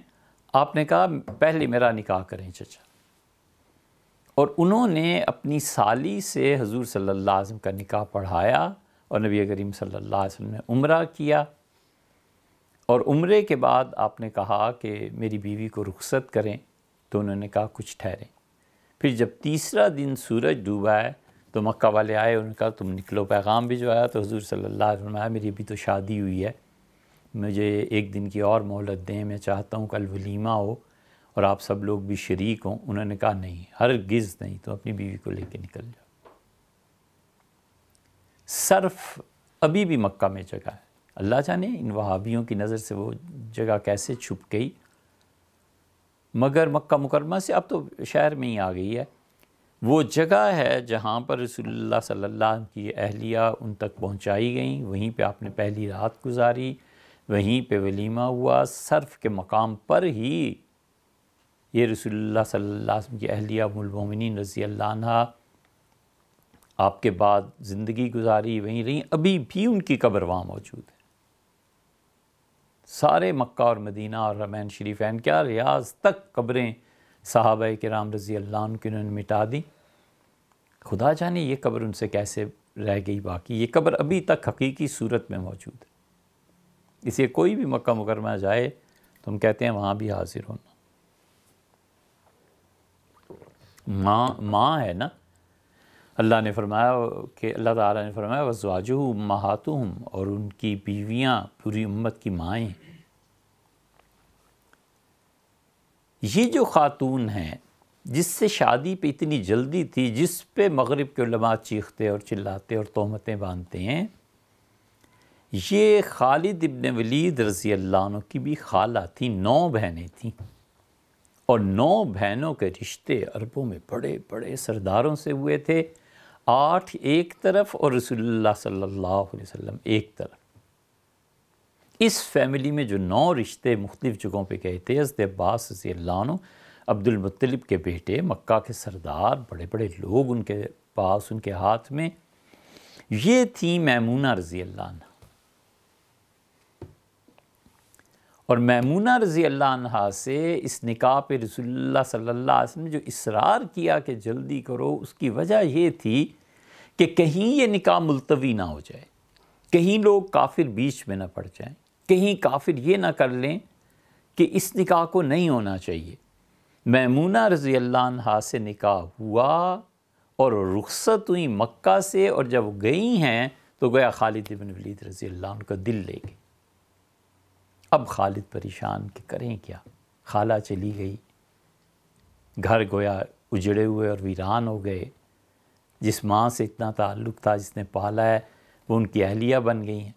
آپ نے کہا پہلے میرا نکاح کریں چچا، اور انہوں نے اپنی سالی سے حضور صلی اللہ علیہ وسلم کا نکاح پڑھایا، اور نبی کریم صلی اللہ علیہ وسلم نے عمرہ کیا، اور عمرے کے بعد آپ نے کہا کہ میری بیوی کو رخصت کریں، تو انہوں نے کہا کچھ ٹھہریں۔ پھر جب تیسرا دن سورج ڈوبا ہے تو مکہ والے آئے، انہوں نے کہا تم نکلو، پیغام بھجوایا، تو حضور صلی اللہ علیہ وسلم آیا، میری ابھی تو شادی ہوئی ہے، مجھے 1 دن کی اور مہلت دیں، میں چاہتا ہوں کل ولیمہ ہو اور آپ سب لوگ بھی شریک ہوں۔ انہوں نے کہا نہیں، ہرگز نہیں، تو اپنی بیوی کو لے کے نکل جاؤ۔ صرف ابھی بھی مکہ میں جگہ ہے، اللہ جانے ان وہابیوں کی نظر سے وہ جگہ کیسے چھپ گئی، مگر مکہ مکرمہ سے اب تو شہر میں ہی آ گئی ہے۔ وہ جگہ ہے جہاں پر رسول اللہ صلی اللہ علیہ وسلم کی اہلیہ ان تک پہنچائی گئیں، وہیں پہ آپ نے پہلی رات گزاری، وہیں پہ ولیمہ ہوا، صرف کے مقام پر ہی یہ رسول اللہ صلی اللہ علیہ وسلم کی اہلیہ ام المومنین رضی اللہ عنہا آپ کے بعد زندگی گزاری، وہیں رہیں، ابھی بھی ان کی قبر وہاں موجود ہے۔ سارے مکہ اور مدینہ اور حرمین شریفین، کیا ریاض تک قبریں صحابہ کرام رضی اللہ عنہ کی انہوں نے مٹا دی۔ خدا جانے یہ قبر ان سے کیسے رہ گئی باقی، یہ قبر ابھی تک حقیقی صورت میں موجود ہے۔ اس لیے کوئی بھی مکہ مکرمہ جائے تو ہم کہتے ہیں وہاں بھی حاضر ہونا۔ ماں ہے نا، اللہ نے فرمایا کہ اللہ تعالیٰ نے فرمایا وَأَزْوَاجُهُ أُمَّهَاتُهُمْ، اور ان کی بیویاں پوری امت کی مائیں۔ یہ جو خاتون ہیں جس سے شادی پہ اتنی جلدی تھی، جس پہ مغرب کے علماء چیختے اور چلاتے اور تہمتیں باندھتے ہیں، یہ خالد ابن ولید رضی اللہ عنہ کی بھی خالہ تھیں، 9 بہنیں تھیں، اور 9 بہنوں کے رشتے عربوں میں بڑے بڑے سرداروں سے ہوئے تھے، 8 ایک طرف اور رسول اللہ صلی اللہ علیہ وسلم ایک طرف۔ اس فیملی میں جو 9 رشتے مختلف جگہوں پہ گئے تھے، حضرت عباس رضی اللہ عنہ، عبد المطلب کے بیٹے، مکہ کے سردار، بڑے بڑے لوگ ان کے پاس، ان کے ہاتھ میں، یہ تھی میمونہ رضی اللہ عنہ۔ اور میمونہ رضی اللہ عنہ سے اس نکاح پہ رسول اللہ صلی اللہ علیہ وسلم نے جو اصرار کیا کہ جلدی کرو، اس کی وجہ یہ تھی کہ کہیں یہ نکاح ملتوی نہ ہو جائے، کہیں لوگ کافر بیچ میں نہ پڑ جائیں، کہیں کافر یہ نہ کر لیں کہ اس نکاح کو نہیں ہونا چاہیے۔ میمونہ رضی اللہ عنہ سے نکاح ہوا اور رخصت ہوئی مکہ سے، اور جب گئی ہیں تو گویا خالد بن ولید رضی اللہ عنہ کا دل لے گئی۔ اب خالد پریشان کہ کریں کیا، خالہ چلی گئی، گھر گویا اجڑے ہوئے اور ویران ہو گئے، جس ماں سے اتنا تعلق تھا، جس نے پالا ہے، وہ ان کی اہلیہ بن گئی ہیں۔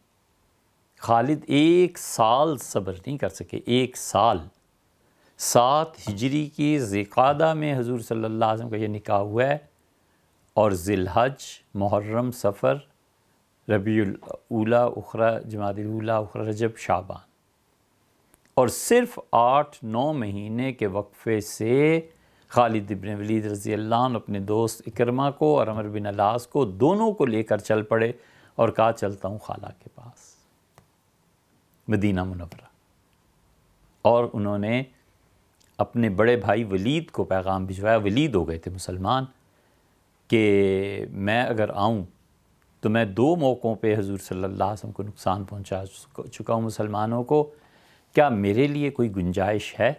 خالد 1 سال صبر نہیں کر سکے، 1 سال۔ 7 ہجری کی ذی القعدہ میں حضور صلی اللہ علیہ وسلم کا یہ نکاح ہوا ہے، اور ذی الحج، محرم، صفر، ربیع الاولیٰ، اخری جمادی الاولیٰ، اخری رجب، شعبان، اور صرف 8-9 مہینے کے وقفے سے خالد بن ولید رضی اللہ عنہ اپنے دوست اکرمہ کو اور عمر بن العاص کو، دونوں کو لے کر چل پڑے، اور کہا چلتا ہوں خالہ کے پاس مدینہ منورہ. اور انہوں نے اپنے بڑے بھائی ولید کو پیغام بھجوایا. ولید ہو گئے تھے مسلمان کہ میں اگر آؤں تو میں 2 موقعوں پہ حضور صلی اللہ علیہ وسلم کو نقصان پہنچا چکا ہوں مسلمانوں کو، کیا میرے لیے کوئی گنجائش ہے؟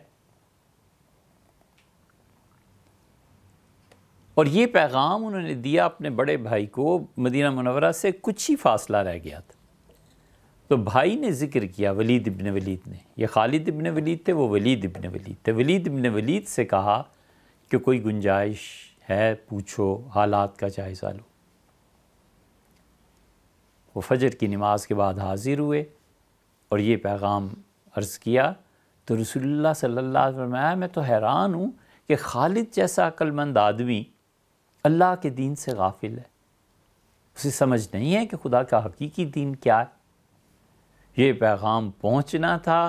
اور یہ پیغام انہوں نے دیا اپنے بڑے بھائی کو. مدینہ منورہ سے کچھ ہی فاصلہ رہ گیا تھا. تو بھائی نے ذکر کیا، ولید ابن ولید نے. یہ خالد ابن ولید تھے، وہ ولید ابن ولید تھے. ولید ابن ولید سے کہا کہ کوئی گنجائش ہے، پوچھو، حالات کا جائزہ لو. وہ فجر کی نماز کے بعد حاضر ہوئے اور یہ پیغام عرض کیا. تو رسول اللہ صلی اللہ علیہ وسلم فرمایا میں تو حیران ہوں کہ خالد جیسا عقل مند آدمی اللہ کے دین سے غافل ہے، اسے سمجھ نہیں ہے کہ خدا کا حقیقی دین کیا ہے. یہ پیغام پہنچنا تھا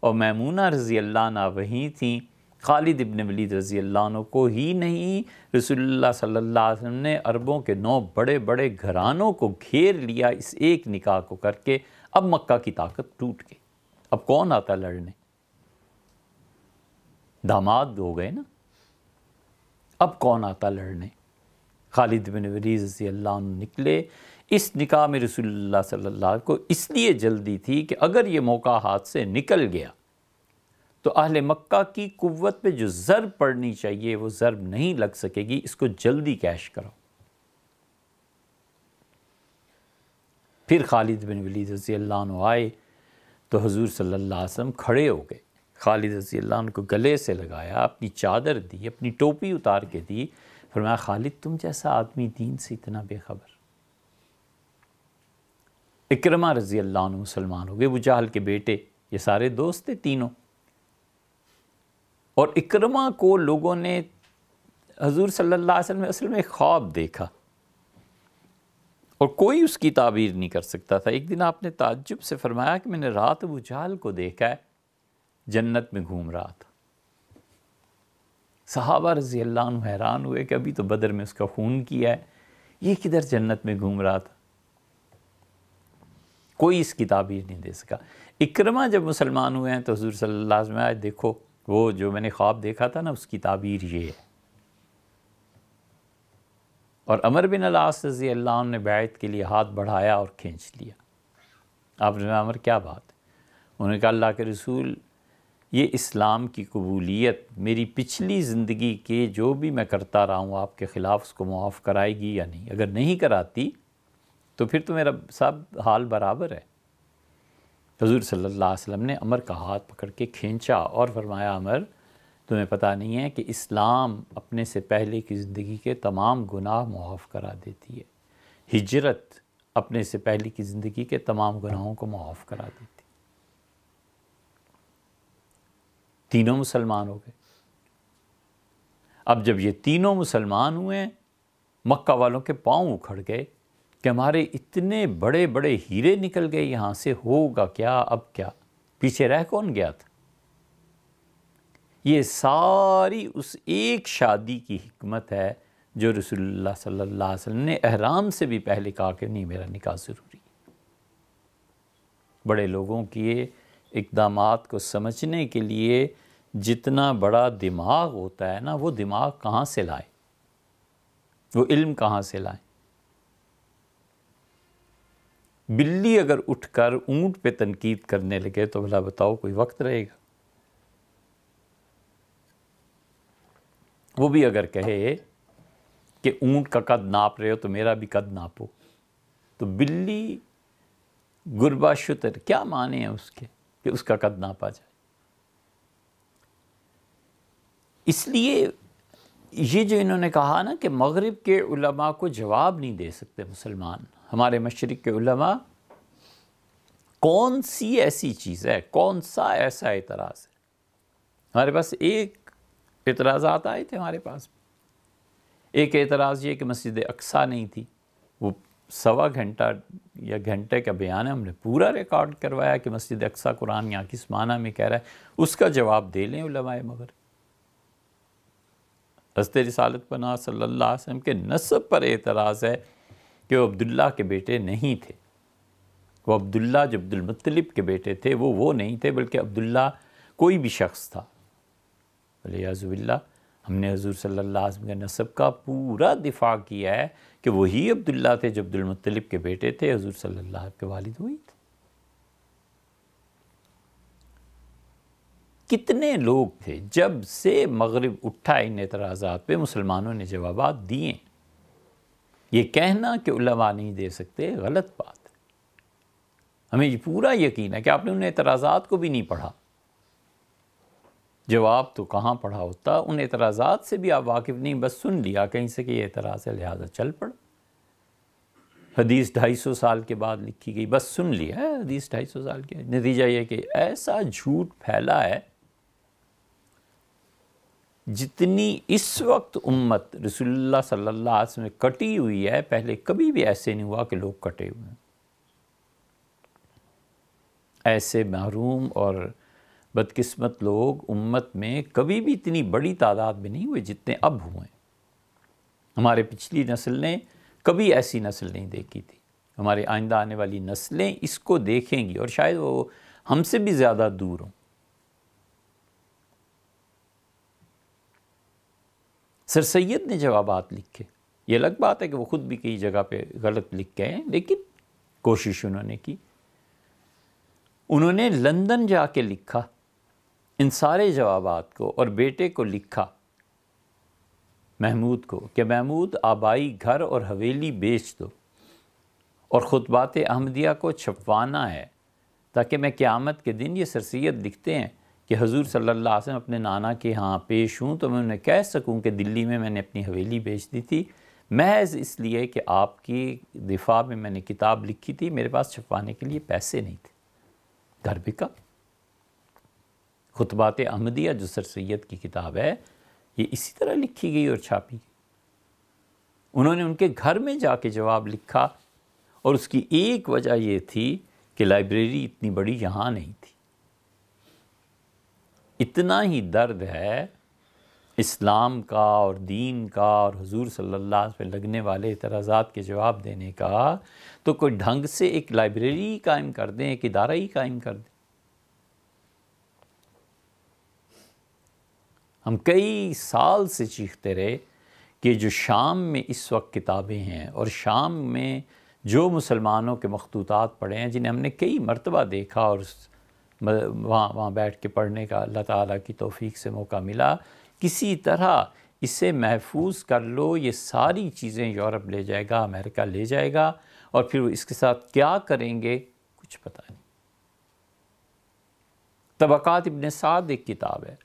اور میمونہ رضی اللہ عنہ وہیں تھیں. خالد ابن ولید رضی اللہ عنہ کو ہی نہیں، رسول اللہ صلی اللہ علیہ وسلم نے عربوں کے 9 بڑے بڑے گھرانوں کو گھیر لیا اس ایک نکاح کو کر کے. اب مکہ کی طاقت ٹوٹ گئی. اب کون آتا لڑنے؟ داماد ہو گئے نا. اب کون آتا لڑنے؟ خالد بن ولید رضی اللہ عنہ نکلے. اس نکاح میں رسول اللہ صلی اللہ علیہ وسلم کو اس لیے جلدی تھی کہ اگر یہ موقع ہاتھ سے نکل گیا تو اہل مکہ کی قوت پہ جو ضرب پڑنی چاہیے وہ ضرب نہیں لگ سکے گی. اس کو جلدی کیش کرو. پھر خالد بن ولید رضی اللہ عنہ آئے تو حضور صلی اللہ علیہ وسلم کھڑے ہو گئے. خالد رضی اللہ عنہ کو گلے سے لگایا، اپنی چادر دی، اپنی ٹوپی اتار کے دی. فرمایا خالد تم جیسا آدمی دین سے اتنا بے خبر. اکرمہ رضی اللہ عنہ مسلمان ہو گئے، ابو جہل کے بیٹے. یہ سارے دوست تھے تینوں. اور اکرمہ کو لوگوں نے حضور صلی اللہ علیہ وسلم اصل میں خواب دیکھا اور کوئی اس کی تعبیر نہیں کر سکتا تھا. ایک دن آپ نے تعجب سے فرمایا کہ میں نے رات ابو جہل کو دیکھا ہے جنت میں گھوم رہا تھا. صحابہ رضی اللہ عنہ حیران ہوئے کہ ابھی تو بدر میں اس کا خون کیا ہے، یہ کدھر جنت میں گھوم رہا تھا. کوئی اس کی تعبیر نہیں دے سکا. اکرمہ جب مسلمان ہوئے ہیں تو حضور صلی اللہ علیہ وسلم آئے، دیکھو وہ جو میں نے خواب دیکھا تھا نا اس کی تعبیر یہ ہے. اور عمر بن العاص رضی اللہ عنہ نے بیعت کے لیے ہاتھ بڑھایا اور کھینچ لیا. آپ نے عمر کیا بات ہے؟ انہوں نے کہا اللہ کے رسول یہ اسلام کی قبولیت میری پچھلی زندگی کے جو بھی میں کرتا رہا ہوں آپ کے خلاف اس کو معاف کرائے گی یا نہیں؟ اگر نہیں کراتی تو پھر تو میرا سب حال برابر ہے. حضور صلی اللہ علیہ وسلم نے عمر کا ہاتھ پکڑ کے کھینچا اور فرمایا عمر تمہیں پتہ نہیں ہے کہ اسلام اپنے سے پہلے کی زندگی کے تمام گناہ معاف کرا دیتی ہے. ہجرت اپنے سے پہلے کی زندگی کے تمام گناہوں کو معاف کرا دیتی. تینوں مسلمان ہو گئے. اب جب یہ تینوں مسلمان ہوئے مکہ والوں کے پاؤں اکھڑ گئے کہ ہمارے اتنے بڑے بڑے ہیرے نکل گئے یہاں سے، ہوگا کیا اب کیا؟ پیچھے رہ کون گیا تھا؟ یہ ساری اس ایک شادی کی حکمت ہے جو رسول اللہ صلی اللہ علیہ وسلم نے احرام سے بھی پہلے کہا کہ نہیں میرا نکاح ضروری ہے. بڑے لوگوں کے اقدامات کو سمجھنے کے لیے جتنا بڑا دماغ ہوتا ہے نا وہ دماغ کہاں سے لائے، وہ علم کہاں سے لائیں؟ بلی اگر اٹھ کر اونٹ پہ تنقید کرنے لگے تو بھلا بتاؤ کوئی وقت رہے گا؟ وہ بھی اگر کہے کہ اونٹ کا قد ناپ رہے ہو تو میرا بھی قد ناپو، تو بلی گربا شتر کیا معنی ہے اس کے کہ اس کا قد ناپا جائے؟ اس لیے یہ جو انہوں نے کہا نا کہ مغرب کے علماء کو جواب نہیں دے سکتے مسلمان، ہمارے مشرق کے علماء، کون سی ایسی چیز ہے، کون سا ایسا اعتراض ہے؟ ہمارے پاس ایک اعتراضات آئے تھے ہمارے پاس. ایک اعتراض یہ کہ مسجد اقصیٰ نہیں تھی، وہ 1.25 گھنٹہ یا گھنٹے کا بیان ہے، ہم نے پورا ریکارڈ کروایا کہ مسجد اقصیٰ قرآن یہاں کس معنی میں کہہ رہا ہے، اس کا جواب دے لیں علماء مغرب. حضرت رسالت پناہ صلی اللہ علیہ وسلم کے نسب پر اعتراض ہے کہ وہ عبداللہ کے بیٹے نہیں تھے. وہ عبداللہ جو عبد المطلب کے بیٹے تھے وہ نہیں تھے، بلکہ عبداللہ کوئی بھی شخص تھا. والعیاذ باللہ ہم نے حضور صلی اللہ علیہ وسلم کے نسب کا پورا دفاع کیا ہے کہ وہی عبداللہ تھے جو عبد المطلب کے بیٹے تھے، حضور صلی اللہ علیہ وسلم کے والد وہی تھے. کتنے لوگ تھے جب سے مغرب اٹھا ان اعتراضات پہ مسلمانوں نے جوابات دیے. یہ کہنا کہ علماء نہیں دے سکتے غلط بات ہے. ہمیں یہ پورا یقین ہے کہ آپ نے ان اعتراضات کو بھی نہیں پڑھا. جواب تو کہاں پڑھا ہوتا، ان اعتراضات سے بھی آپ واقف نہیں، بس سن لیا کہیں سے کہ یہ اعتراض ہے لہٰذا چل پڑ. حدیث 250 سال کے بعد لکھی گئی، بس سن لیا ہے حدیث 250 سال کے. نتیجہ یہ کہ ایسا جھوٹ پھیلا ہے. جتنی اس وقت امت رسول اللہ صلی اللہ علیہ وسلم میں کٹی ہوئی ہے، پہلے کبھی بھی ایسے نہیں ہوا کہ لوگ کٹے ہوئے ہیں. ایسے محروم اور بدقسمت لوگ امت میں کبھی بھی اتنی بڑی تعداد میں نہیں ہوئے جتنے اب ہوئے ہیں. ہمارے پچھلی نسل نے کبھی ایسی نسل نہیں دیکھی تھی. ہمارے آئندہ آنے والی نسلیں اس کو دیکھیں گی اور شاید وہ ہم سے بھی زیادہ دور ہوں. سر سید نے جوابات لکھے. یہ الگ بات ہے کہ وہ خود بھی کئی جگہ پہ غلط لکھ گئے ہیں، لیکن کوشش انہوں نے کی. انہوں نے لندن جا کے لکھا ان سارے جوابات کو، اور بیٹے کو لکھا محمود کو کہ محمود آبائی گھر اور حویلی بیچ دو اور خطبات احمدیہ کو چھپوانا ہے، تاکہ میں قیامت کے دن، یہ سر سید لکھتے ہیں، کہ حضور صلی اللہ علیہ وسلم اپنے نانا کے ہاں پیش ہوں تو میں انہیں کہہ سکوں کہ دلی میں نے اپنی حویلی بیچ دی تھی محض اس لیے کہ آپ کی دفاع میں نے کتاب لکھی تھی، میرے پاس چھپوانے کے لیے پیسے نہیں تھے. گھر بکا. خطبات احمدیہ جو سر سید کی کتاب ہے، یہ اسی طرح لکھی گئی اور چھاپی گئی. انہوں نے ان کے گھر میں جا کے جواب لکھا، اور اس کی ایک وجہ یہ تھی کہ لائبریری اتنی بڑی یہاں نہیں تھی. اتنا ہی درد ہے اسلام کا اور دین کا اور حضور صلی اللہ علیہ وسلم پہ لگنے والے اعتراضات کے جواب دینے کا، تو کوئی ڈھنگ سے ایک لائبریری قائم کر دیں، ایک ادارہ ہی قائم کر دیں. ہم کئی سال سے چیختے رہے کہ جو شام میں اس وقت کتابیں ہیں اور شام میں جو مسلمانوں کے مخطوطات پڑھے ہیں، جنہیں ہم نے کئی مرتبہ دیکھا اور وہاں بیٹھ کے پڑھنے کا اللہ تعالیٰ کی توفیق سے موقع ملا، کسی طرح اسے محفوظ کر لو. یہ ساری چیزیں یورپ لے جائے گا، امریکہ لے جائے گا، اور پھر وہ اس کے ساتھ کیا کریں گے کچھ پتہ نہیں. طبقات ابن سعد ایک کتاب ہے،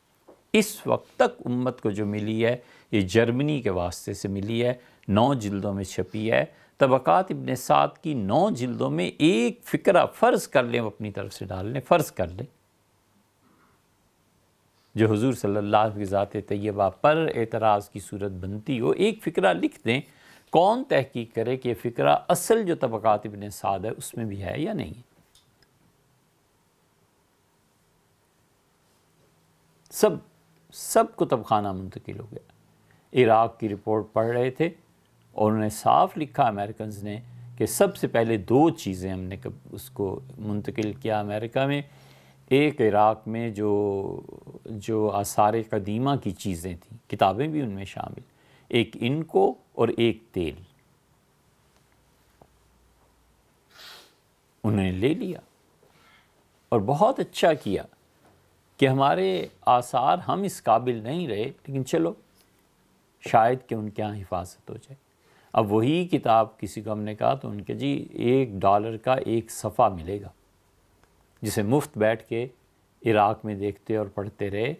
اس وقت تک امت کو جو ملی ہے یہ جرمنی کے واسطے سے ملی ہے، 9 جلدوں میں چھپی ہے. طبقات ابن سعد کی 9 جلدوں میں ایک فقرہ فرض کر لیں، وہ اپنی طرف سے ڈال لیں، فرض کر لیں، جو حضور صلی اللہ علیہ وسلم کی ذات طیبہ پر اعتراض کی صورت بنتی ہو، ایک فقرہ لکھ دیں. کون تحقیق کرے کہ یہ فقرہ اصل جو طبقات ابن سعد ہے اس میں بھی ہے یا نہیں؟ سب کتب خانہ منتقل ہو گیا. عراق کی رپورٹ پڑھ رہے تھے اور انہوں نے صاف لکھا امریکنز نے کہ سب سے پہلے 2 چیزیں ہم نے اس کو منتقل کیا امریکہ میں. ایک عراق میں جو آثار قدیمہ کی چیزیں تھیں، کتابیں بھی ان میں شامل، ایک ان کو اور ایک تیل، انہوں نے لے لیا. اور بہت اچھا کیا کہ ہمارے آثار ہم اس قابل نہیں رہے، لیکن چلو شاید کہ ان کے ہاں حفاظت ہو جائے. اب وہی کتاب کسی کو ہم نے کہا تو ان کے جی $1 کا 1 صفحہ ملے گا، جسے مفت بیٹھ کے عراق میں دیکھتے اور پڑھتے رہے.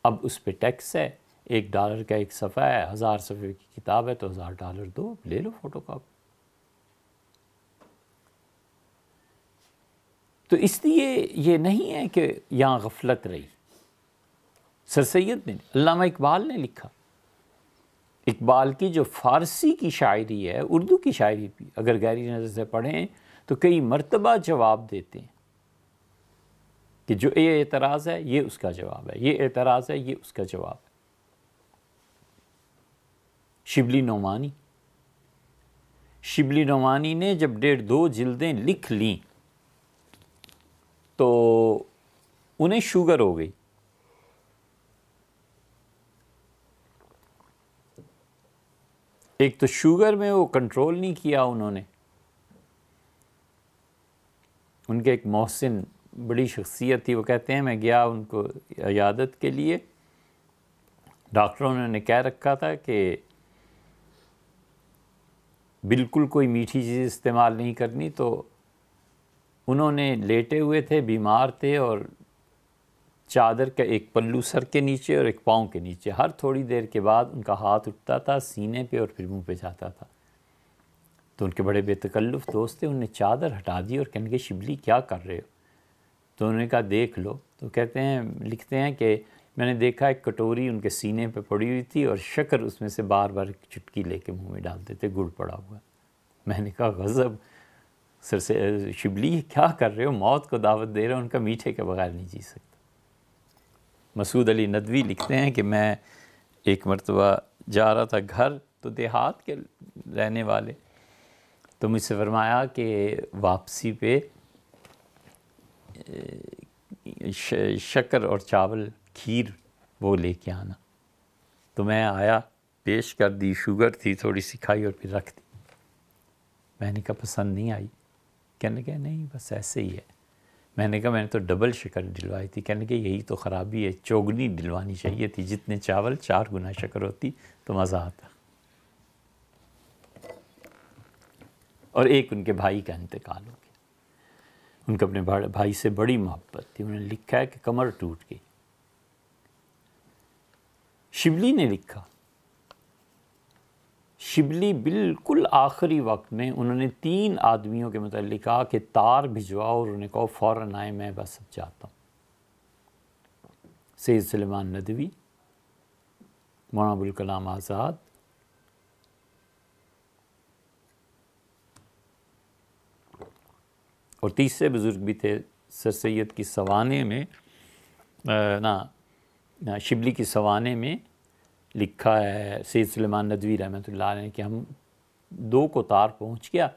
اب اس پہ ٹیکس ہے، $1 کا 1 صفحہ ہے، 1000 صفحے کی کتاب ہے تو $1000 دو، لے لو فوٹو کاپی. تو اس لیے یہ نہیں ہے کہ یہاں غفلت رہی. سر سید نے، علامہ اقبال نے لکھا. اقبال کی جو فارسی کی شاعری ہے، اردو کی شاعری بھی اگر گہری نظر سے پڑھیں تو کئی مرتبہ جواب دیتے ہیں کہ جو یہ اعتراض ہے یہ اس کا جواب ہے، یہ اعتراض ہے یہ اس کا جواب ہے. شبلی نعمانی شبلی نعمانی نے جب 1.5-2 جلدیں لکھ لیں تو انہیں شوگر ہو گئی. ایک تو شوگر میں وہ کنٹرول نہیں کیا انہوں نے. ان کے ایک محسن بڑی شخصیت تھی، وہ کہتے ہیں میں گیا ان کو عیادت کے لیے، ڈاکٹروں نے کہہ رکھا تھا کہ بالکل کوئی میٹھی چیز استعمال نہیں کرنی، تو انہوں نے لیٹے ہوئے تھے، بیمار تھے، اور چادر کا ایک پلو سر کے نیچے اور ایک پاؤں کے نیچے، ہر تھوڑی دیر کے بعد ان کا ہاتھ اٹھتا تھا سینے پہ اور پھر منہ پہ جاتا تھا. تو ان کے بڑے بے تکلف دوست تھے، انہوں نے چادر ہٹا دی اور کہنے کہ شبلی کیا کر رہے ہو؟ تو انہوں نے کہا دیکھ لو. تو کہتے ہیں، لکھتے ہیں کہ میں نے دیکھا ایک کٹوری ان کے سینے پہ پڑی ہوئی تھی اور شکر اس میں سے بار بار ایک چٹکی لے کے منہ میں ڈالتے تھے، گڑ پڑا ہوا. میں نے کہا غضب، سر سے شبلی کیا کر رہے ہو؟ موت کو دعوت دے رہے ہو، ان کا میٹھے کے بغیر نہیں جی سکتا. مسعود علی ندوی لکھتے ہیں کہ میں ایک مرتبہ جا رہا تھا گھر، تو دیہات کے رہنے والے، تو مجھ سے فرمایا کہ واپسی پہ شکر اور چاول کھیر وہ لے کے آنا. تو میں آیا، پیش کر دی، شوگر تھی تھوڑی سی، کھائی اور پھر رکھ دی. میں نے کہا پسند نہیں آئی؟ کہنے لگے نہیں بس ایسے ہی ہے. میں نے کہا میں نے تو ڈبل شکر ڈلوائی تھی. کہنے لگے یہی تو خرابی ہے، چوگنی ڈلوانی چاہیے تھی، جتنے چاول 4 گنا شکر ہوتی تو مزہ آتا. اور ایک ان کے بھائی کا انتقال ہو گیا. ان کو اپنے بھائی سے بڑی محبت تھی. انہوں نے لکھا ہے کہ کمر ٹوٹ گئی. شبلی نے لکھا، شبلی بالکل آخری وقت میں انہوں نے 3 آدمیوں کے متعلق کہا کہ تار بھجواؤ، اور انہیں کہو فوراً آئے، میں بس اب جاتا ہوں. سید سلیمان ندوی، مولانا ابوالکلام آزاد، اور تیسرے بزرگ بھی تھے سر سید کی سوانے میں، شبلی کی سوانے میں لکھا ہے سید سلیمان ندوی رحمۃ اللہ علیہ کہ ہم 2 کو تار پہنچ گیا،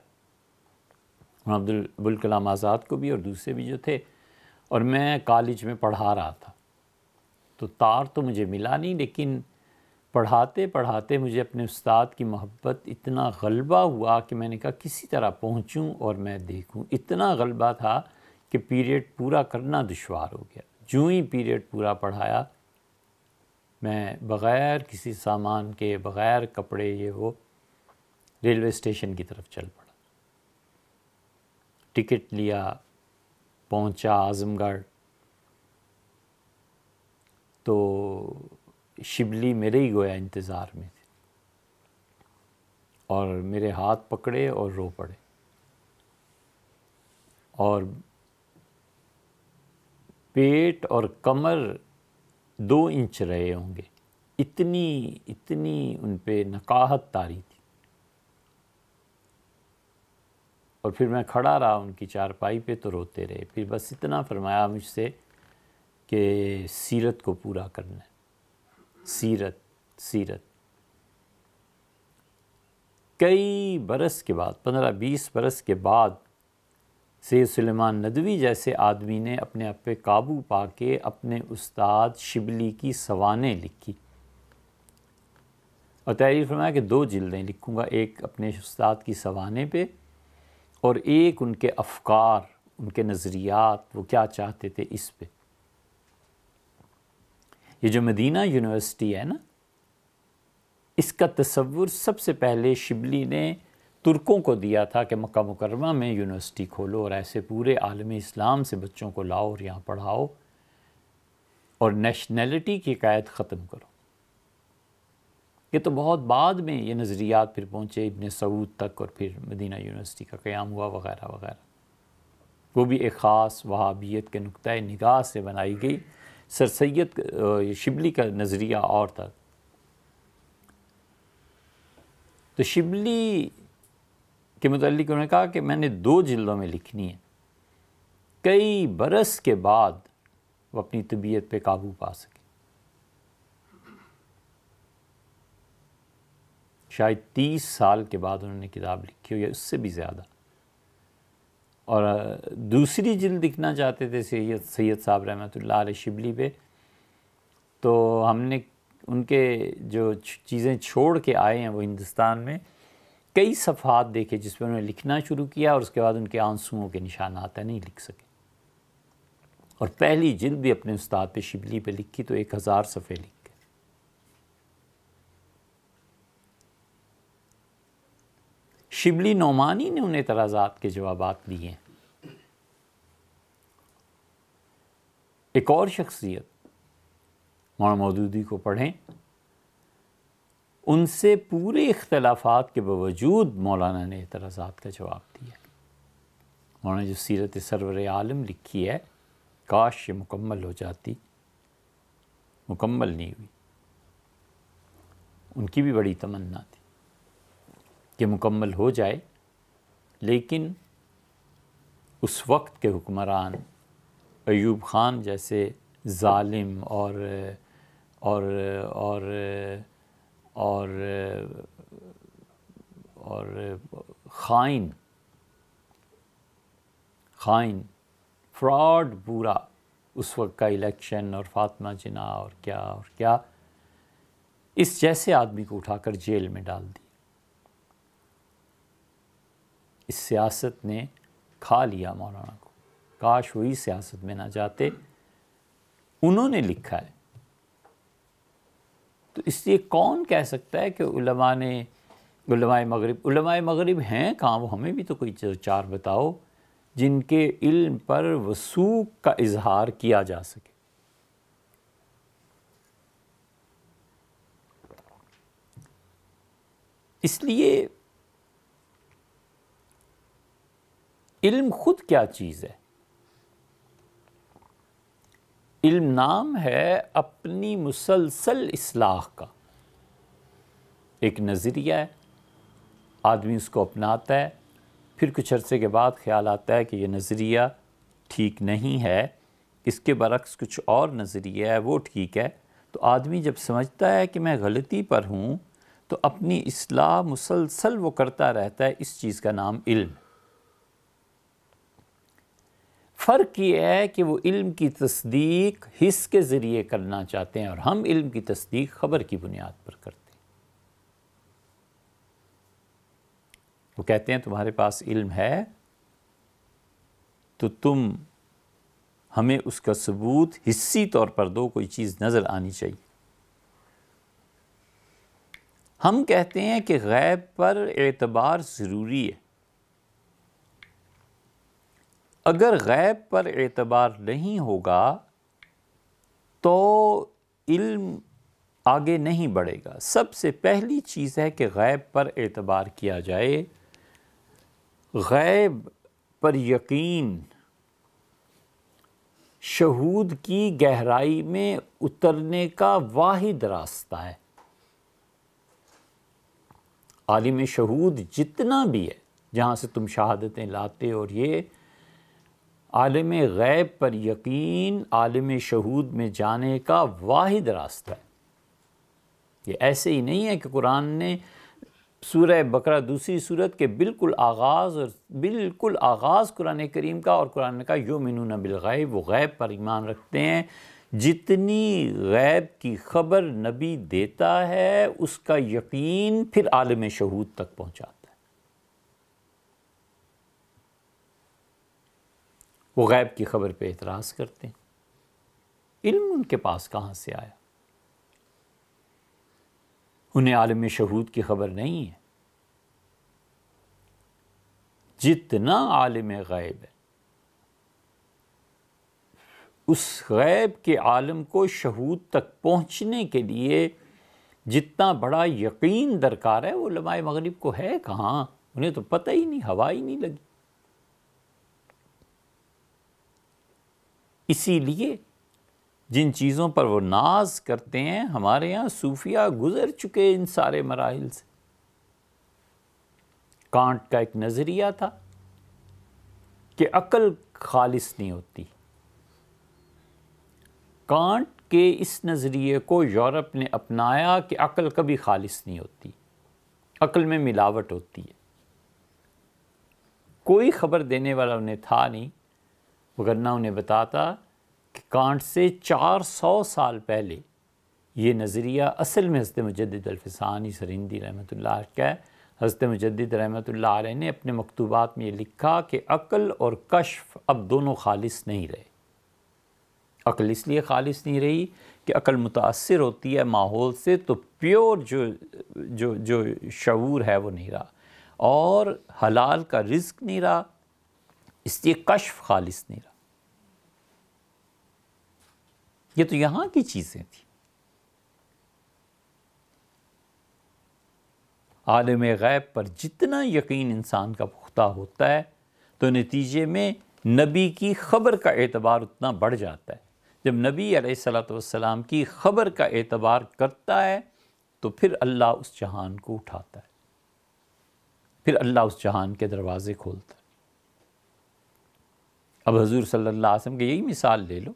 ابوالکلام آزاد کو بھی اور دوسرے بھی جو تھے، اور میں کالج میں پڑھا رہا تھا. تو تار تو مجھے ملا نہیں، لیکن پڑھاتے پڑھاتے مجھے اپنے استاد کی محبت اتنا غلبہ ہوا کہ میں نے کہا کسی طرح پہنچوں اور میں دیکھوں. اتنا غلبہ تھا کہ پیریڈ پورا کرنا دشوار ہو گیا. جو ہی پیریڈ پورا پڑھایا، میں بغیر کسی سامان کے، بغیر کپڑے یہ وہ، ریلوے اسٹیشن کی طرف چل پڑا. ٹکٹ لیا، پہنچا اعظم گڑھ. تو شبلی میرے ہی گویا انتظار میں تھے، اور میرے ہاتھ پکڑے اور رو پڑے، اور پیٹ اور کمر 2 انچ رہے ہوں گے، اتنی ان پہ نقاہت طاری تھی. اور پھر میں کھڑا رہا ان کی چارپائی پہ تو روتے رہے. پھر بس اتنا فرمایا مجھ سے کہ سیرت کو پورا کرنا ہے، سیرت. کئی برس کے بعد، 15-20 برس کے بعد، سید سلیمان ندوی جیسے آدمی نے اپنے آپ پہ قابو پا کے اپنے استاد شبلی کی سوانح لکھی، اور تحریر فرمایا کہ 2 جلدیں لکھوں گا، ایک اپنے استاد کی سوانح پہ اور ایک ان کے افکار، ان کے نظریات، وہ کیا چاہتے تھے اس پہ. یہ جو مدینہ یونیورسٹی ہے نا، اس کا تصور سب سے پہلے شبلی نے ترکوں کو دیا تھا کہ مکہ مکرمہ میں یونیورسٹی کھولو اور ایسے پورے عالم اسلام سے بچوں کو لاؤ اور یہاں پڑھاؤ اور نیشنلٹی کی قید ختم کرو. یہ تو بہت بعد میں یہ نظریات پھر پہنچے ابن سعود تک، اور پھر مدینہ یونیورسٹی کا قیام ہوا وغیرہ وغیرہ. وہ بھی ایک خاص وہابیت کے نقطۂ نگاہ سے بنائی گئی. سر سید شبلی کا نظریہ اور تھا. تو شبلی کے متعلق انہوں نے کہا کہ میں نے 2 جلدوں میں لکھنی ہے. کئی برس کے بعد وہ اپنی طبیعت پہ قابو پا سکے. شاید 30 سال کے بعد انہوں نے کتاب لکھی ہو یا اس سے بھی زیادہ، اور دوسری جلد لکھنا چاہتے تھے سید صاحب رحمۃ اللہ علیہ شبلی پہ، تو ہم نے ان کے جو چیزیں چھوڑ کے آئے ہیں وہ ہندوستان میں کئی صفحات دیکھے جس پہ انہوں نے لکھنا شروع کیا، اور اس کے بعد ان کے آنسوؤں کے نشانات ہیں، نہیں لکھ سکے، اور پہلی جلد بھی اپنے استاد پہ شبلی پہ لکھی تو 1000 صفحے لکھ گئے۔ شبلی نعمانی نے ان اعتراضات کے جوابات دیے ہیں۔ ایک اور شخصیت مولانا مودودی کو پڑھیں، ان سے پورے اختلافات کے باوجود مولانا نے اعتراضات کا جواب دیا۔ مولانا جو سیرت سرور عالم لکھی ہے، کاش یہ مکمل ہو جاتی، مکمل نہیں ہوئی۔ ان کی بھی بڑی تمنا تھی کہ مکمل ہو جائے، لیکن اس وقت کے حکمران ایوب خان جیسے ظالم اور خائن فراڈ پورا، اس وقت کا الیکشن اور فاطمہ جناح اور کیا اس جیسے آدمی کو اٹھا کر جیل میں ڈال دی۔ اس سیاست نے کھا لیا مولانا کو، کاش وہی سیاست میں نہ جاتے۔ انہوں نے لکھا ہے، تو اس لیے کون کہہ سکتا ہے کہ علماء مغرب ہیں کہاں؟ وہ ہمیں بھی تو کوئی چار بتاؤ جن کے علم پر وثوق کا اظہار کیا جا سکے۔ اس لیے علم خود کیا چیز ہے؟ علم نام ہے اپنی مسلسل اصلاح کا ایک نظریہ ہے، آدمی اس کو اپناتا ہے، پھر کچھ عرصے کے بعد خیال آتا ہے کہ یہ نظریہ ٹھیک نہیں ہے، اس کے برعکس کچھ اور نظریہ ہے وہ ٹھیک ہے۔ تو آدمی جب سمجھتا ہے کہ میں غلطی پر ہوں تو اپنی اصلاح مسلسل وہ کرتا رہتا ہے، اس چیز کا نام علم۔ فرق یہ ہے کہ وہ علم کی تصدیق حس کے ذریعے کرنا چاہتے ہیں، اور ہم علم کی تصدیق خبر کی بنیاد پر کرتے ہیں۔ وہ کہتے ہیں تمہارے پاس علم ہے تو تم ہمیں اس کا ثبوت حسی طور پر دو، کوئی چیز نظر آنی چاہیے۔ ہم کہتے ہیں کہ غیب پر اعتبار ضروری ہے۔ اگر غیب پر اعتبار نہیں ہوگا تو علم آگے نہیں بڑھے گا۔ سب سے پہلی چیز ہے کہ غیب پر اعتبار کیا جائے۔ غیب پر یقین شہود کی گہرائی میں اترنے کا واحد راستہ ہے۔ عالم شہود جتنا بھی ہے، جہاں سے تم شہادتیں لاتے، اور یہ عالم غیب پر یقین عالم شہود میں جانے کا واحد راستہ ہے۔ یہ ایسے ہی نہیں ہے کہ قرآن نے سورہ بقرہ دوسری سورت کے بالکل آغاز قرآن کریم کا، اور قرآن نے کہا یؤمنون بالغیب، وہ غیب پر ایمان رکھتے ہیں۔ جتنی غیب کی خبر نبی دیتا ہے اس کا یقین پھر عالم شہود تک پہنچاتا ہے۔ وہ غیب کی خبر پہ اعتراض کرتے ہیں، علم ان کے پاس کہاں سے آیا؟ انہیں عالم شہود کی خبر نہیں ہے۔ جتنا عالم غیب ہے، اس غیب کے عالم کو شہود تک پہنچنے کے لیے جتنا بڑا یقین درکار ہے، وہ علماء مغرب کو ہے کہاں؟ انہیں تو پتہ ہی نہیں، ہوا ہی نہیں لگی۔ اسی لیے جن چیزوں پر وہ ناز کرتے ہیں، ہمارے ہاں صوفیہ گزر چکے ان سارے مراحل سے۔ کانٹ کا ایک نظریہ تھا کہ عقل خالص نہیں ہوتی۔ کانٹ کے اس نظریے کو یورپ نے اپنایا کہ عقل کبھی خالص نہیں ہوتی، عقل میں ملاوٹ ہوتی ہے. کوئی خبر دینے والا انہیں تھا نہیں، وگرنہ انہیں بتاتا کہ کانٹ سے 400 سال پہلے یہ نظریہ اصل میں حضرت مجدد الفسانی سرہندی رحمۃ اللہ کا ہے. حضرت مجدد رحمۃ اللہ علیہ نے اپنے مکتوبات میں یہ لکھا کہ عقل اور کشف اب دونوں خالص نہیں رہے. عقل اس لیے خالص نہیں رہی کہ عقل متاثر ہوتی ہے ماحول سے، تو پیور جو شعور ہے وہ نہیں رہا، اور حلال کا رزق نہیں رہا، اس لیے کشف خالص نہیں رہا. یہ تو یہاں کی چیزیں تھیں. عالم غیب پر جتنا یقین انسان کا پختہ ہوتا ہے تو نتیجے میں نبی کی خبر کا اعتبار اتنا بڑھ جاتا ہے. جب نبی علیہ الصلوۃ والسلام کی خبر کا اعتبار کرتا ہے تو پھر اللہ اس جہان کو اٹھاتا ہے، پھر اللہ اس جہان کے دروازے کھولتا ہے. اب حضور صلی اللہ علیہ وسلم کی یہی مثال لے لو.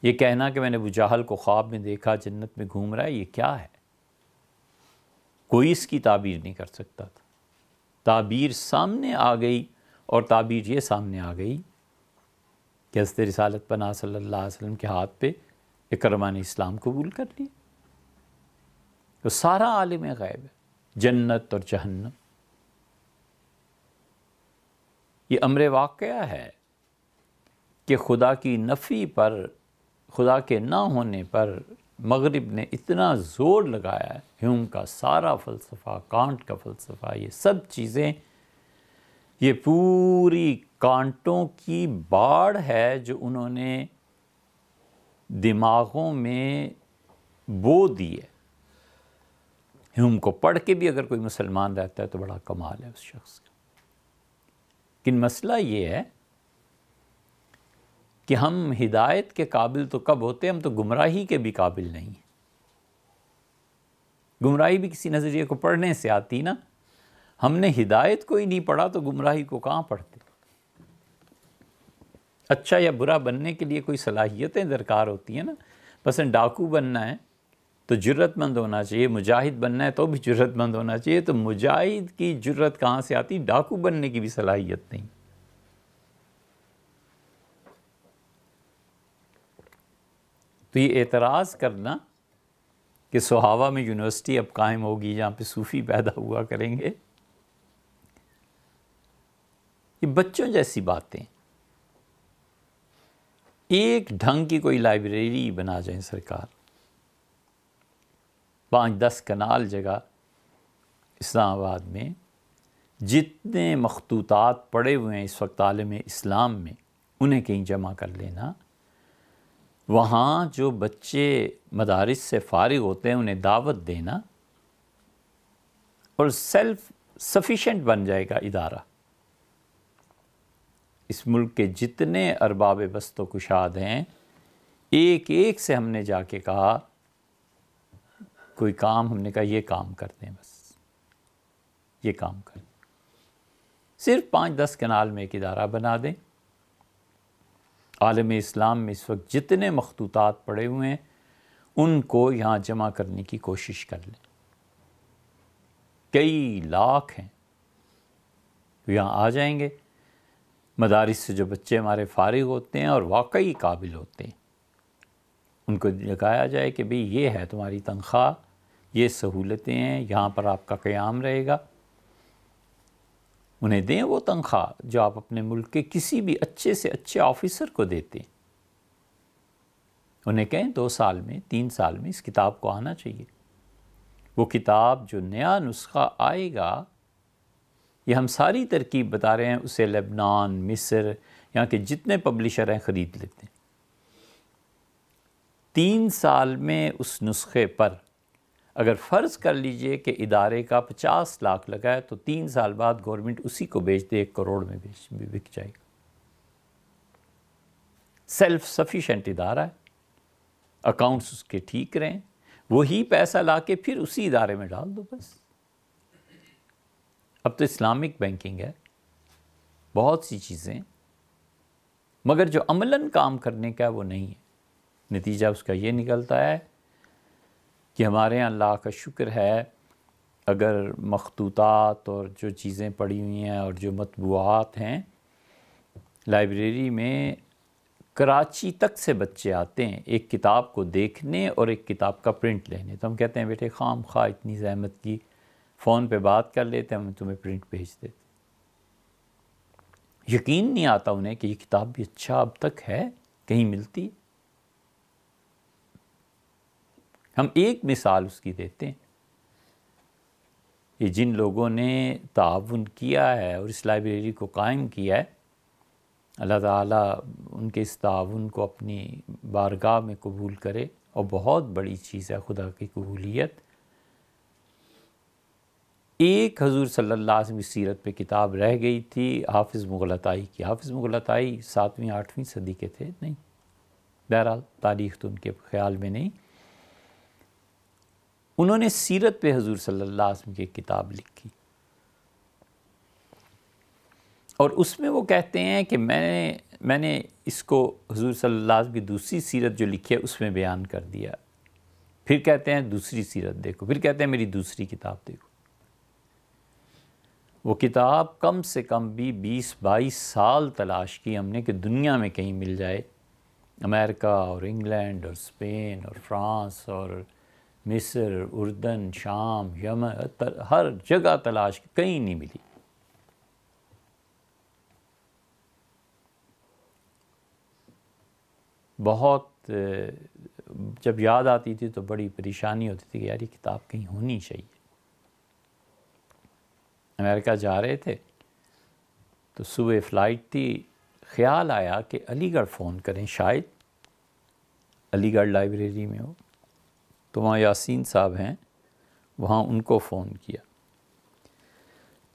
یہ کہنا کہ میں نے ابو جہل کو خواب میں دیکھا جنت میں گھوم رہا ہے، یہ کیا ہے؟ کوئی اس کی تعبیر نہیں کر سکتا تھا. تعبیر سامنے آ گئی، اور تعبیر یہ سامنے آ گئی کہ حضرت رسالت پناہ صلی اللہ علیہ وسلم کے ہاتھ پہ اکرمہ نے اسلام قبول کر لی. تو سارا عالم غیب ہے، جنت اور جہنم. یہ امر واقعہ ہے کہ خدا کی نفی پر، خدا کے نہ ہونے پر مغرب نے اتنا زور لگایا ہے. ہیوم کا سارا فلسفہ، کانٹ کا فلسفہ، یہ سب چیزیں، یہ پوری کانٹوں کی باڑ ہے جو انہوں نے دماغوں میں بو دی ہے. ہیوم کو پڑھ کے بھی اگر کوئی مسلمان رہتا ہے تو بڑا کمال ہے اس شخص کا. لیکن مسئلہ یہ ہے کہ ہم ہدایت کے قابل تو کب ہوتے ہیں؟ ہم تو گمراہی کے بھی قابل نہیں ہیں. گمراہی بھی کسی نظریے کو پڑھنے سے آتی نا. ہم نے ہدایت کو ہی نہیں پڑھا تو گمراہی کو کہاں پڑھتے؟ اچھا یا برا بننے کے لیے کوئی صلاحیتیں درکار ہوتی ہیں نا. مثلا ڈاکو بننا ہے تو جرت مند ہونا چاہیے، مجاہد بننا ہے تو بھی جرت مند ہونا چاہیے. تو مجاہد کی جرت کہاں سے آتی؟ ڈاکو بننے کی بھی صلاحیت نہیں. تو یہ اعتراض کرنا کہ سہاوا میں یونیورسٹی اب قائم ہوگی جہاں پہ صوفی پیدا ہوا کریں گے، یہ بچوں جیسی باتیں. ایک ڈھنگ کی کوئی لائبریری بنا جائیں سرکار، 5-10 کنال جگہ اسلام آباد میں، جتنے مخطوطات پڑے ہوئے ہیں اس وقت عالم اسلام میں انہیں کہیں جمع کر لینا. وہاں جو بچے مدارس سے فارغ ہوتے ہیں انہیں دعوت دینا، اور سیلف سفیشینٹ بن جائے گا ادارہ. اس ملک کے جتنے ارباب بست و کشاد ہیں، ایک ایک سے ہم نے جا کے کہا کوئی کام، ہم نے کہا یہ کام کرتے ہیں، بس یہ کام کریں. صرف 5-10 کنال میں ایک ادارہ بنا دیں. عالم اسلام میں اس وقت جتنے مخطوطات پڑے ہوئے ہیں ان کو یہاں جمع کرنے کی کوشش کر لیں. کئی لاکھ ہیں یہاں آ جائیں گے. مدارس سے جو بچے ہمارے فارغ ہوتے ہیں اور واقعی قابل ہوتے ہیں، ان کو لگایا جائے کہ بھئی یہ ہے تمہاری تنخواہ، یہ سہولتیں ہیں، یہاں پر آپ کا قیام رہے گا. انہیں دیں وہ تنخواہ جو آپ اپنے ملک کے کسی بھی اچھے سے اچھے آفیسر کو دیتے ہیں. انہیں کہیں 2 سال میں 3 سال میں اس کتاب کو آنا چاہیے. وہ کتاب جو نیا نسخہ آئے گا، یہ ہم ساری ترکیب بتا رہے ہیں، اسے لبنان، مصر، یہاں کے جتنے پبلشر ہیں خرید لیتے ہیں. 3 سال میں اس نسخے پر اگر فرض کر لیجئے کہ ادارے کا 50 لاکھ لگا ہے تو 3 سال بعد گورنمنٹ اسی کو بیچ دے 1 کروڑ میں بک جائے گا. سیلف سفیشینٹ ادارہ ہے، اکاؤنٹس اس کے ٹھیک رہیں، وہی پیسہ لا کے پھر اسی ادارے میں ڈال دو بس. اب تو اسلامک بینکنگ ہے، بہت سی چیزیں، مگر جو عملاً کام کرنے کا وہ نہیں ہے. نتیجہ اس کا یہ نکلتا ہے کہ ہمارے ہاں اللہ کا شکر ہے اگر مخطوطات اور جو چیزیں پڑھی ہوئی ہیں اور جو مطبوعات ہیں لائبریری میں، کراچی تک سے بچے آتے ہیں ایک کتاب کو دیکھنے اور ایک کتاب کا پرنٹ لینے. تو ہم کہتے ہیں بیٹے خام خواہ اتنی زحمت کی، فون پہ بات کر لیتے ہیں، ہم تمہیں پرنٹ بھیج دیتے. یقین نہیں آتا انہیں کہ یہ کتاب بھی اچھا اب تک ہے، کہیں ملتی. ہم ایک مثال اس کی دیتے ہیں. یہ جن لوگوں نے تعاون کیا ہے اور اس لائبریری کو قائم کیا ہے، اللہ تعالیٰ ان کے اس تعاون کو اپنی بارگاہ میں قبول کرے. اور بہت بڑی چیز ہے خدا کی قبولیت. ایک حضور صلی اللہ علیہ وسلم کی سیرت پہ کتاب رہ گئی تھی حافظ مغلطائی کی. حافظ مغلطائی 7ویں 8ویں صدی کے تھے، نہیں بہرحال تاریخ تو ان کے خیال میں نہیں. انہوں نے سیرت پہ حضور صلی اللہ علیہ وسلم کی ایک کتاب لکھی، اور اس میں وہ کہتے ہیں کہ میں نے اس کو حضور صلی اللہ علیہ وسلم کی دوسری سیرت جو لکھی ہے اس میں بیان کر دیا. پھر کہتے ہیں دوسری سیرت دیکھو، پھر کہتے ہیں میری دوسری کتاب دیکھو. وہ کتاب کم سے کم بھی 20-22 سال تلاش کی ہم نے کہ دنیا میں کہیں مل جائے. امریکہ اور انگلینڈ اور اسپین اور فرانس اور مصر، اردن، شام، یمن، ہر جگہ تلاش کی، کہیں نہیں ملی. بہت جب یاد آتی تھی تو بڑی پریشانی ہوتی تھی کہ یار یہ کتاب کہیں ہونی چاہیے. امریکہ جا رہے تھے تو صبح فلائٹ تھی، خیال آیا کہ علی گڑھ فون کریں، شاید علی گڑھ لائبریری میں ہو. تو وہاں یاسین صاحب ہیں، وہاں ان کو فون کیا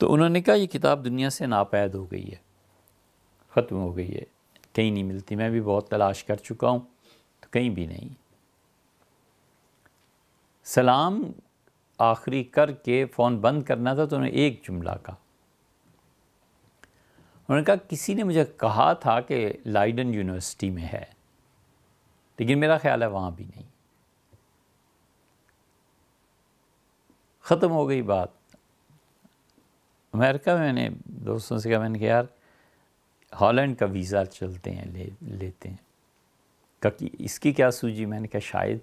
تو انہوں نے کہا یہ کتاب دنیا سے ناپید ہو گئی ہے، ختم ہو گئی ہے، کہیں نہیں ملتی. میں بھی بہت تلاش کر چکا ہوں تو کہیں بھی نہیں. سلام آخری کر کے فون بند کرنا تھا تو انہوں نے ایک جملہ کہا. انہوں نے کہا کسی نے مجھے کہا تھا کہ لائیڈن یونیورسٹی میں ہے، لیکن میرا خیال ہے وہاں بھی نہیں. ختم ہو گئی بات. امریکہ میں نے دوستوں سے کہا، میں نے کہا یار ہالینڈ کا ویزا چلتے ہیں، لیتے ہیں. کہ اس کی کیا سوجی؟ میں نے کہا شاید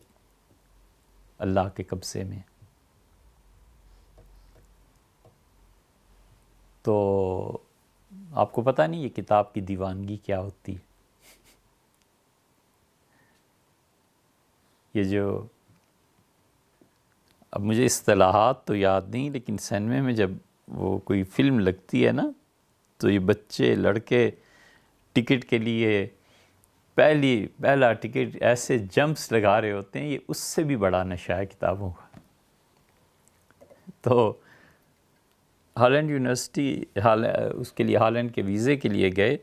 اللہ کے قبضے میں. تو آپ کو پتہ نہیں یہ کتاب کی دیوانگی کیا ہوتی ہے. یہ جو اب مجھے اصطلاحات تو یاد نہیں، لیکن سینمے میں جب وہ کوئی فلم لگتی ہے نا تو یہ بچے لڑکے ٹکٹ کے لیے پہلا ٹکٹ ایسے جمپس لگا رہے ہوتے ہیں. یہ اس سے بھی بڑا نشہ ہے کتابوں کا. تو ہالینڈ یونیورسٹی اس کے لیے ہالینڈ کے ویزے کے لیے گئے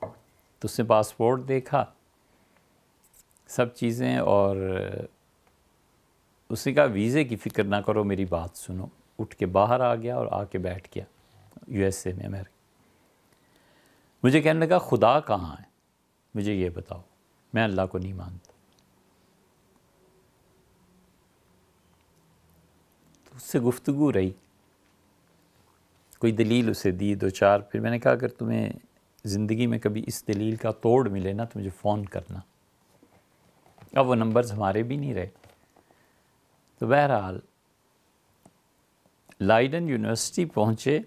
تو اس نے پاسپورٹ دیکھا، سب چیزیں، اور اس نے کہا ویزے کی فکر نہ کرو، میری بات سنو. اٹھ کے باہر آ گیا اور آ کے بیٹھ گیا یو ایس اے میں، امریکہ. مجھے کہنے لگا خدا کہاں ہے، مجھے یہ بتاؤ، میں اللہ کو نہیں مانتا. تو اس سے گفتگو رہی، کوئی دلیل اسے دی 2-4. پھر میں نے کہا اگر تمہیں زندگی میں کبھی اس دلیل کا توڑ ملے نا تو مجھے فون کرنا. اب وہ نمبرز ہمارے بھی نہیں رہے. تو بہرحال لائیڈن یونیورسٹی پہنچے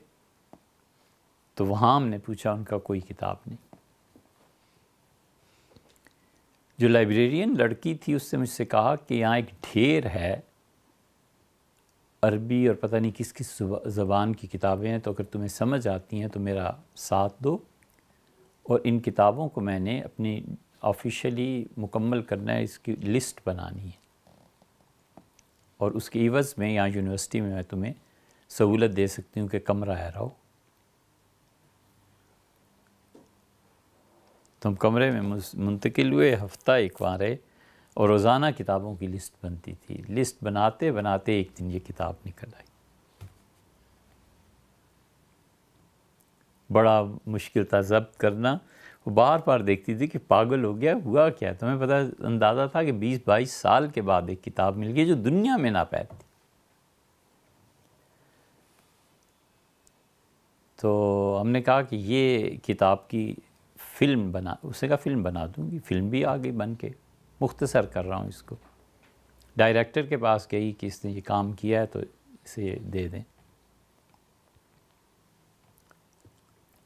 تو وہاں ہم نے پوچھا، ان کا کوئی کتاب نہیں. جو لائبریرین لڑکی تھی اس سے مجھ سے کہا کہ یہاں ایک ڈھیر ہے عربی اور پتہ نہیں کس کس زبان کی کتابیں ہیں، تو اگر تمہیں سمجھ آتی ہیں تو میرا ساتھ دو، اور ان کتابوں کو میں نے اپنی آفیشلی مکمل کرنا ہے، اس کی لسٹ بنانی ہے، اور اس کے عوض میں یہاں یونیورسٹی میں تمہیں سہولت دے سکتی ہوں کہ کمرہ ہے رہو. تو ہم کمرے میں منتقل ہوئے، ہفتہ ایک وہاں رہے، اور روزانہ کتابوں کی لسٹ بنتی تھی. لسٹ بناتے بناتے ایک دن یہ کتاب نکل آئی. بڑا مشکل تھا ضبط کرنا. وہ بار بار دیکھتی تھی کہ پاگل ہو گیا، ہوا کیا؟ تمہیں پتہ اندازہ تھا کہ 20-22 سال کے بعد ایک کتاب مل گئی جو دنیا میں ناپید تھی۔ تو ہم نے کہا کہ یہ کتاب کی فلم بنا، اس نے کہا فلم بنا دوں گی، فلم بھی آ گئی بن کے، مختصر کر رہا ہوں اس کو۔ ڈائریکٹر کے پاس گئی کہ اس نے یہ کام کیا ہے تو اسے دے دیں۔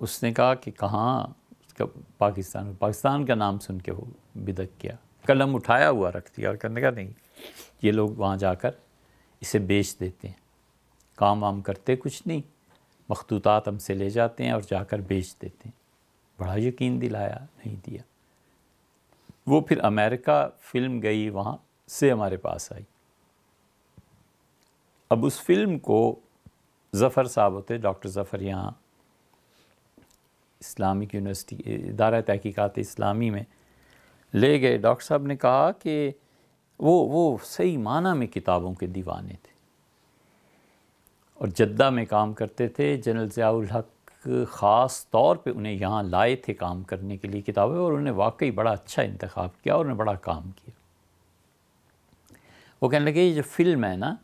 اس نے کہا کہ کہاں؟ اس کا پاکستان کا نام سن کے وہ بدک گیا، قلم اٹھایا ہوا رکھ دیا اور کہنے کا نہیں، یہ لوگ وہاں جا کر اسے بیچ دیتے ہیں، کام وام کرتے کچھ نہیں، مخطوطات ہم سے لے جاتے ہیں اور جا کر بیچ دیتے ہیں۔ بڑا یقین دلایا، نہیں دیا۔ وہ پھر امریکہ فلم گئی، وہاں سے ہمارے پاس آئی۔ اب اس فلم کو ظفر صاحب ہوتے، ڈاکٹر ظفر، یہاں اسلامک یونیورسٹی ادارہ تحقیقات اسلامی میں لے گئے۔ ڈاکٹر صاحب نے کہا کہ وہ صحیح معنی میں کتابوں کے دیوانے تھے اور جدہ میں کام کرتے تھے۔ جنرل ضیاء الحق خاص طور پہ انہیں یہاں لائے تھے کام کرنے کے لیے کتابیں، اور انہوں نے واقعی بڑا اچھا انتخاب کیا اور انہوں نے بڑا کام کیا۔ وہ کہنے لگے یہ جو فلم ہے نا،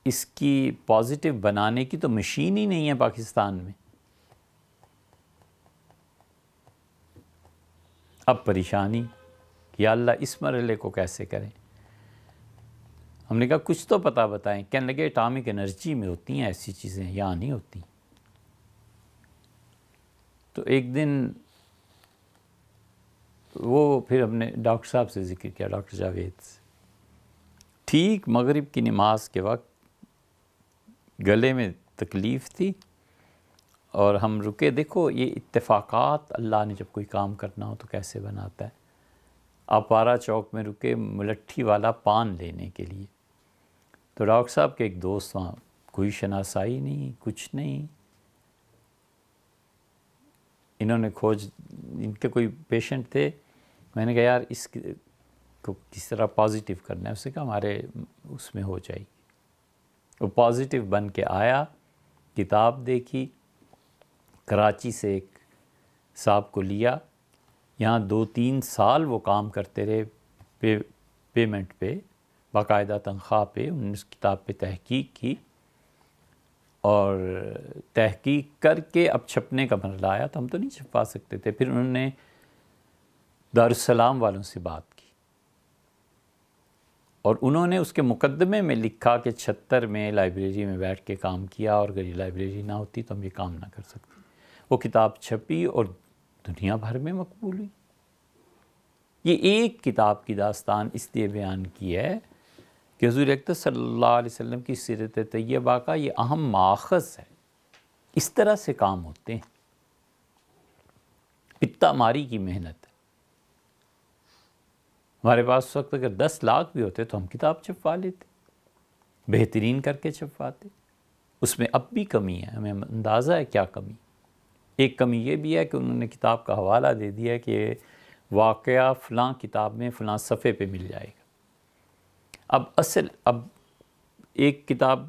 اس کی پازیٹیو بنانے کی تو مشین ہی نہیں ہے پاکستان میں۔ اب پریشانی کہ یا اللہ اس مرحلے کو کیسے کریں؟ ہم نے کہا کچھ تو پتہ بتائیں۔ کہنے لگے اٹامک انرجی میں ہوتی ہیں ایسی چیزیں، یہاں نہیں ہوتی۔ تو ایک دن وہ پھر ہم نے ڈاکٹر صاحب سے ذکر کیا، ڈاکٹر جاوید سے۔ ٹھیک مغرب کی نماز کے وقت گلے میں تکلیف تھی اور ہم رکے۔ دیکھو یہ اتفاقات اللہ نے جب کوئی کام کرنا ہو تو کیسے بناتا ہے۔ آپارا چوک میں رکے ملٹھی والا پان لینے کے لیے، تو ڈاکٹر صاحب کے ایک دوست وہاں، کوئی شناسائی نہیں، کچھ نہیں۔ انہوں نے ان کے کوئی پیشنٹ تھے، میں نے کہا یار اس کو کس طرح پازیٹیو کرنا ہے؟ اس نے کہا ہمارے اس میں ہو جائے گی۔ وہ پازیٹیو بن کے آیا، کتاب دیکھی، کراچی سے ایک صاحب کو لیا، یہاں 2-3 سال وہ کام کرتے رہے پیمنٹ پہ، باقاعدہ تنخواہ پہ۔ انہوں نے اس کتاب پہ تحقیق کی اور تحقیق کر کے اب چھپنے کا مرحلہ آیا تو ہم تو نہیں چھپا سکتے تھے۔ پھر انہوں نے دارالسلام والوں سے بات کی اور انہوں نے اس کے مقدمے میں لکھا کہ 76 میں لائبریری میں بیٹھ کے کام کیا اور اگر یہ لائبریری نہ ہوتی تو ہم یہ کام نہ کر سکتے۔ وہ کتاب چھپی اور دنیا بھر میں مقبول ہوئی۔ یہ ایک کتاب کی داستان اس لیے بیان کی ہے کہ حضور اکرم صلی اللہ علیہ وسلم کی سیرت طیبہ کا یہ اہم ماخذ ہے۔ اس طرح سے کام ہوتے ہیں، پتا ماری کی محنت ہے۔ ہمارے پاس اس وقت اگر 10 لاکھ بھی ہوتے تو ہم کتاب چھپوا لیتے، بہترین کر کے چھپواتے۔ اس میں اب بھی کمی ہے، ہمیں اندازہ ہے کیا کمی۔ ایک کمی یہ بھی ہے کہ انہوں نے کتاب کا حوالہ دے دیا کہ واقعہ فلاں کتاب میں فلاں صفحے پہ مل جائے گا۔ اب ایک کتاب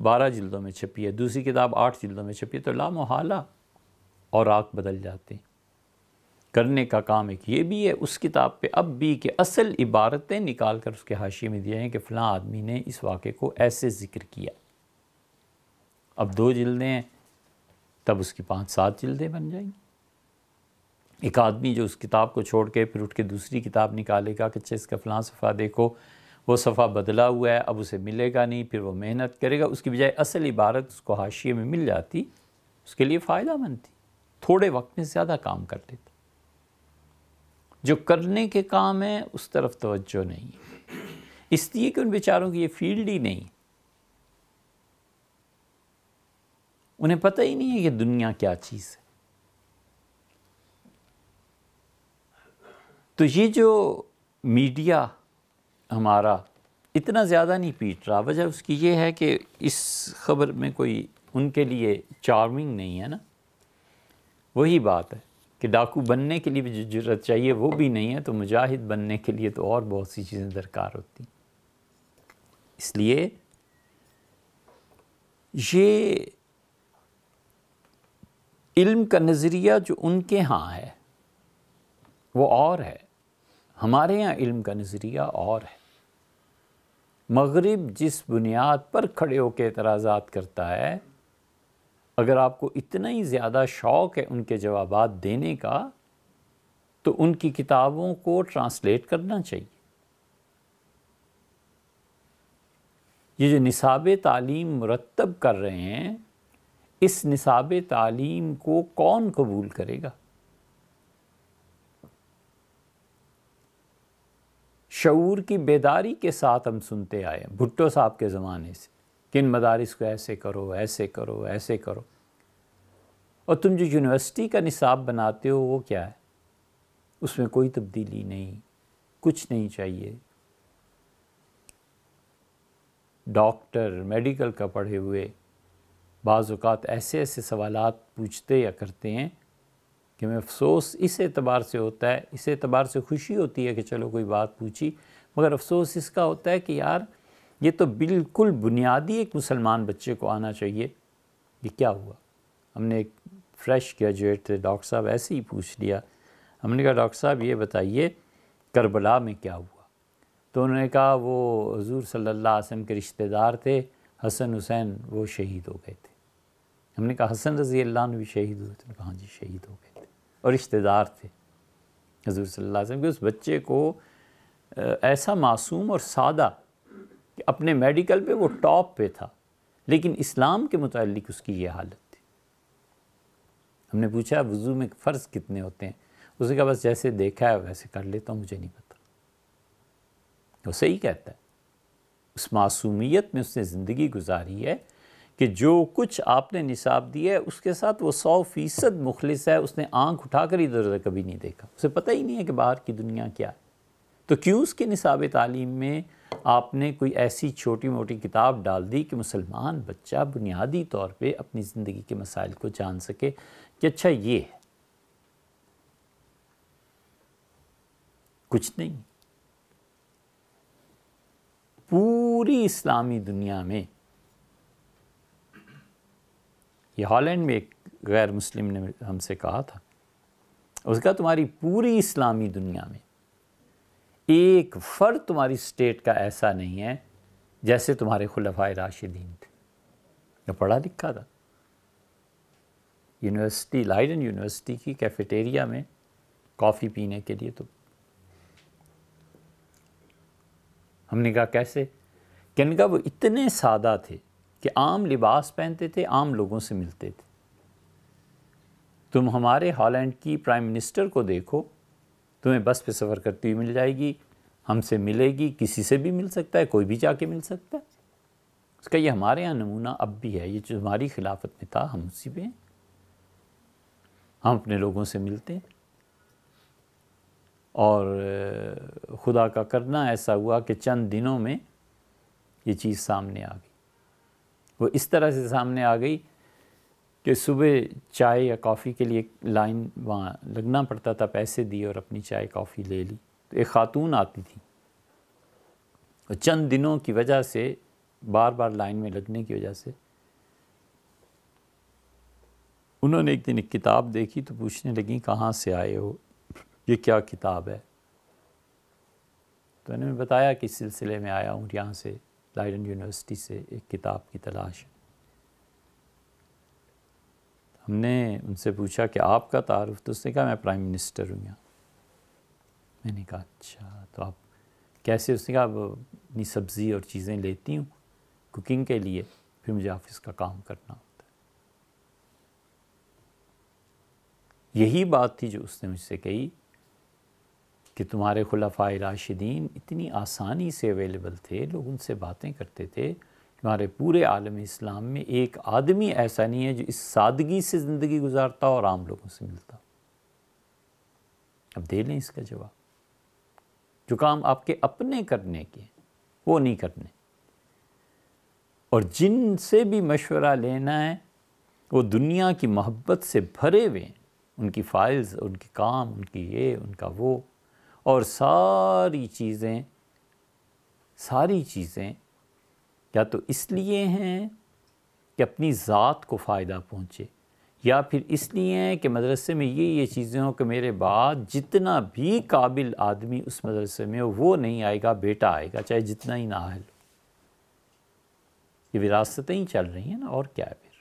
12 جلدوں میں چھپی ہے، دوسری کتاب 8 جلدوں میں چھپی ہے، تو لا محالہ اوراق بدل جاتے ہیں۔ کرنے کا کام ایک یہ بھی ہے اس کتاب پہ اب بھی کہ اصل عبارتیں نکال کر اس کے حاشیے میں دیا ہے کہ فلاں آدمی نے اس واقعے کو ایسے ذکر کیا۔ اب 2 جلدیں ہیں، تب اس کی 5-7 جلدیں بن جائیں گی۔ ایک آدمی جو اس کتاب کو چھوڑ کے پھر اٹھ کے دوسری کتاب نکالے گا کہ اچھا اس کا فلاں صفحہ دیکھو، وہ صفحہ بدلا ہوا ہے، اب اسے ملے گا نہیں، پھر وہ محنت کرے گا، اس کی بجائے اصل عبارت اس کو حاشیے میں مل جاتی، اس کے لیے فائدہ مند تھی، تھوڑے وقت میں زیادہ کام کر لیتا۔ جو کرنے کے کام ہیں اس طرف توجہ نہیں ہے، اس لیے کہ ان بیچاروں کی یہ فیلڈ ہی نہیں، انہیں پتہ ہی نہیں ہے کہ دنیا کیا چیز ہے۔ تو یہ جو میڈیا ہمارا اتنا زیادہ نہیں پیٹ رہا، وجہ اس کی یہ ہے کہ اس خبر میں کوئی ان کے لیے چارمنگ نہیں ہے نا۔ وہی بات ہے کہ ڈاکو بننے کے لیے بھی جو جرأت چاہیے وہ بھی نہیں ہے، تو مجاہد بننے کے لیے تو اور بہت سی چیزیں درکار ہوتی۔ اس لیے یہ علم کا نظریہ جو ان کے ہاں ہے وہ اور ہے، ہمارے ہاں علم کا نظریہ اور ہے۔ مغرب جس بنیاد پر کھڑے ہو کے اعتراضات کرتا ہے، اگر آپ کو اتنا ہی زیادہ شوق ہے ان کے جوابات دینے کا تو ان کی کتابوں کو ٹرانسلیٹ کرنا چاہیے۔ یہ جو نصاب تعلیم مرتب کر رہے ہیں، اس نصاب تعلیم کو کون قبول کرے گا؟ شعور کی بیداری کے ساتھ ہم سنتے آئے ہیں بھٹو صاحب کے زمانے سے کہ ان مدارس کو ایسے کرو، ایسے کرو، ایسے کرو، اور تم جو یونیورسٹی کا نصاب بناتے ہو وہ کیا ہے؟ اس میں کوئی تبدیلی نہیں، کچھ نہیں چاہیے۔ ڈاکٹر میڈیکل کا پڑھے ہوئے بعض اوقات ایسے ایسے سوالات پوچھتے یا کرتے ہیں کہ میں افسوس اس اعتبار سے ہوتا ہے، اس اعتبار سے خوشی ہوتی ہے کہ چلو کوئی بات پوچھی، مگر افسوس اس کا ہوتا ہے کہ یار یہ تو بالکل بنیادی ایک مسلمان بچے کو آنا چاہیے، یہ کیا ہوا؟ ہم نے ایک فریش گریجویٹ تھے ڈاکٹر صاحب، ایسے ہی پوچھ لیا، ہم نے کہا ڈاکٹر صاحب یہ بتائیے کربلا میں کیا ہوا؟ تو انہوں نے کہا وہ حضور صلی اللہ علیہ وسلم کے رشتہ دار تھے، حسن حسین، وہ شہید ہو گئے تھے۔ ہم نے کہا حسن رضی اللہ عنہ بھی شہید ہوئے تھے؟ کہا ہاں جی شہید ہو گئے تھے، اور رشتہ دار تھے حضور صلی اللہ علیہ وسلم کے۔ اس بچے کو ایسا معصوم اور سادہ کہ اپنے میڈیکل پہ وہ ٹاپ پہ تھا، لیکن اسلام کے متعلق اس کی یہ حالت تھی۔ ہم نے پوچھا وضو میں فرض کتنے ہوتے ہیں؟ اس نے کہا بس جیسے دیکھا ہے ویسے کر لیتا ہوں، مجھے نہیں پتہ۔ وہ صحیح کہتا ہے، اس معصومیت میں اس نے زندگی گزاری ہے کہ جو کچھ آپ نے نصاب دیا ہے اس کے ساتھ وہ 100% مخلص ہے، اس نے آنکھ اٹھا کر ادھر ادھر کبھی نہیں دیکھا، اسے پتہ ہی نہیں ہے کہ باہر کی دنیا کیا ہے۔ تو کیوں اس کے نصاب تعلیم میں آپ نے کوئی ایسی چھوٹی موٹی کتاب ڈال دی کہ مسلمان بچہ بنیادی طور پہ اپنی زندگی کے مسائل کو جان سکے کہ اچھا یہ ہے؟ کچھ نہیں۔ پوری اسلامی دنیا میں، یہ ہالینڈ میں ایک غیر مسلم نے ہم سے کہا تھا، اس کا تمہاری پوری اسلامی دنیا میں ایک فرد تمہاری اسٹیٹ کا ایسا نہیں ہے جیسے تمہارے خلفائے راشدین تھے۔ میں پڑھا لکھا تھا، یونیورسٹی، لائڈن یونیورسٹی کی کیفیٹیریا میں کافی پینے کے لیے، تو ہم نے کہا کیسے؟ کہ ان کا وہ اتنے سادہ تھے کہ عام لباس پہنتے تھے، عام لوگوں سے ملتے تھے۔ تم ہمارے ہالینڈ کی پرائم منسٹر کو دیکھو، تمہیں بس پہ سفر کرتی ہوئی مل جائے گی، ہم سے ملے گی، کسی سے بھی مل سکتا ہے، کوئی بھی جا کے مل سکتا ہے۔ اس کا یہ ہمارے یہاں نمونہ اب بھی ہے، یہ جو ہماری خلافت میں تھا ہم اسی پہ ہیں، ہم اپنے لوگوں سے ملتے ہیں۔ اور خدا کا کرنا ایسا ہوا کہ چند دنوں میں یہ چیز سامنے آ گئی۔ وہ اس طرح سے سامنے آ گئی کہ صبح چائے یا کافی کے لیے لائن وہاں لگنا پڑتا تھا، پیسے دیے اور اپنی چائے کافی لے لی، تو ایک خاتون آتی تھی، اور چند دنوں کی وجہ سے، بار بار لائن میں لگنے کی وجہ سے، انہوں نے ایک دن ایک کتاب دیکھی تو پوچھنے لگیں کہاں سے آئے ہو، یہ کیا کتاب ہے؟ تو انہوں نے بتایا کہ اس سلسلے میں آیا ہوں یہاں سے، لائڈن یونیورسٹی سے ایک کتاب کی تلاش ہے۔ ہم نے ان سے پوچھا کہ آپ کا تعارف؟ تو اس نے کہا میں پرائم منسٹر ہوں یہاں۔ میں نے کہا اچھا، تو آپ کیسے؟ اس نے کہا اپنی سبزی اور چیزیں لیتی ہوں کوکنگ کے لیے، پھر مجھے آفس کا کام کرنا ہوتا ہے۔ یہی بات تھی جو اس نے مجھ سے کہی کہ تمہارے خلفائے راشدین اتنی آسانی سے اویلیبل تھے، لوگ ان سے باتیں کرتے تھے، تمہارے پورے عالم اسلام میں ایک آدمی ایسا نہیں ہے جو اس سادگی سے زندگی گزارتا اور عام لوگوں سے ملتا۔ اب دے لیں اس کا جواب۔ جو کام آپ کے اپنے کرنے کے وہ نہیں کرنے، اور جن سے بھی مشورہ لینا ہے وہ دنیا کی محبت سے بھرے ہوئے ہیں، ان کی فائلز، ان کے کام، ان کی یہ، ان کا وہ، اور ساری چیزیں یا تو اس لیے ہیں کہ اپنی ذات کو فائدہ پہنچے، یا پھر اس لیے ہیں کہ مدرسے میں یہ چیزیں ہوں کہ میرے بعد جتنا بھی قابل آدمی اس مدرسے میں ہو وہ نہیں آئے گا، بیٹا آئے گا، چاہے جتنا ہی نااہل ہو۔ یہ وراثتیں ہی چل رہی ہیں نا، اور کیا ہے پھر؟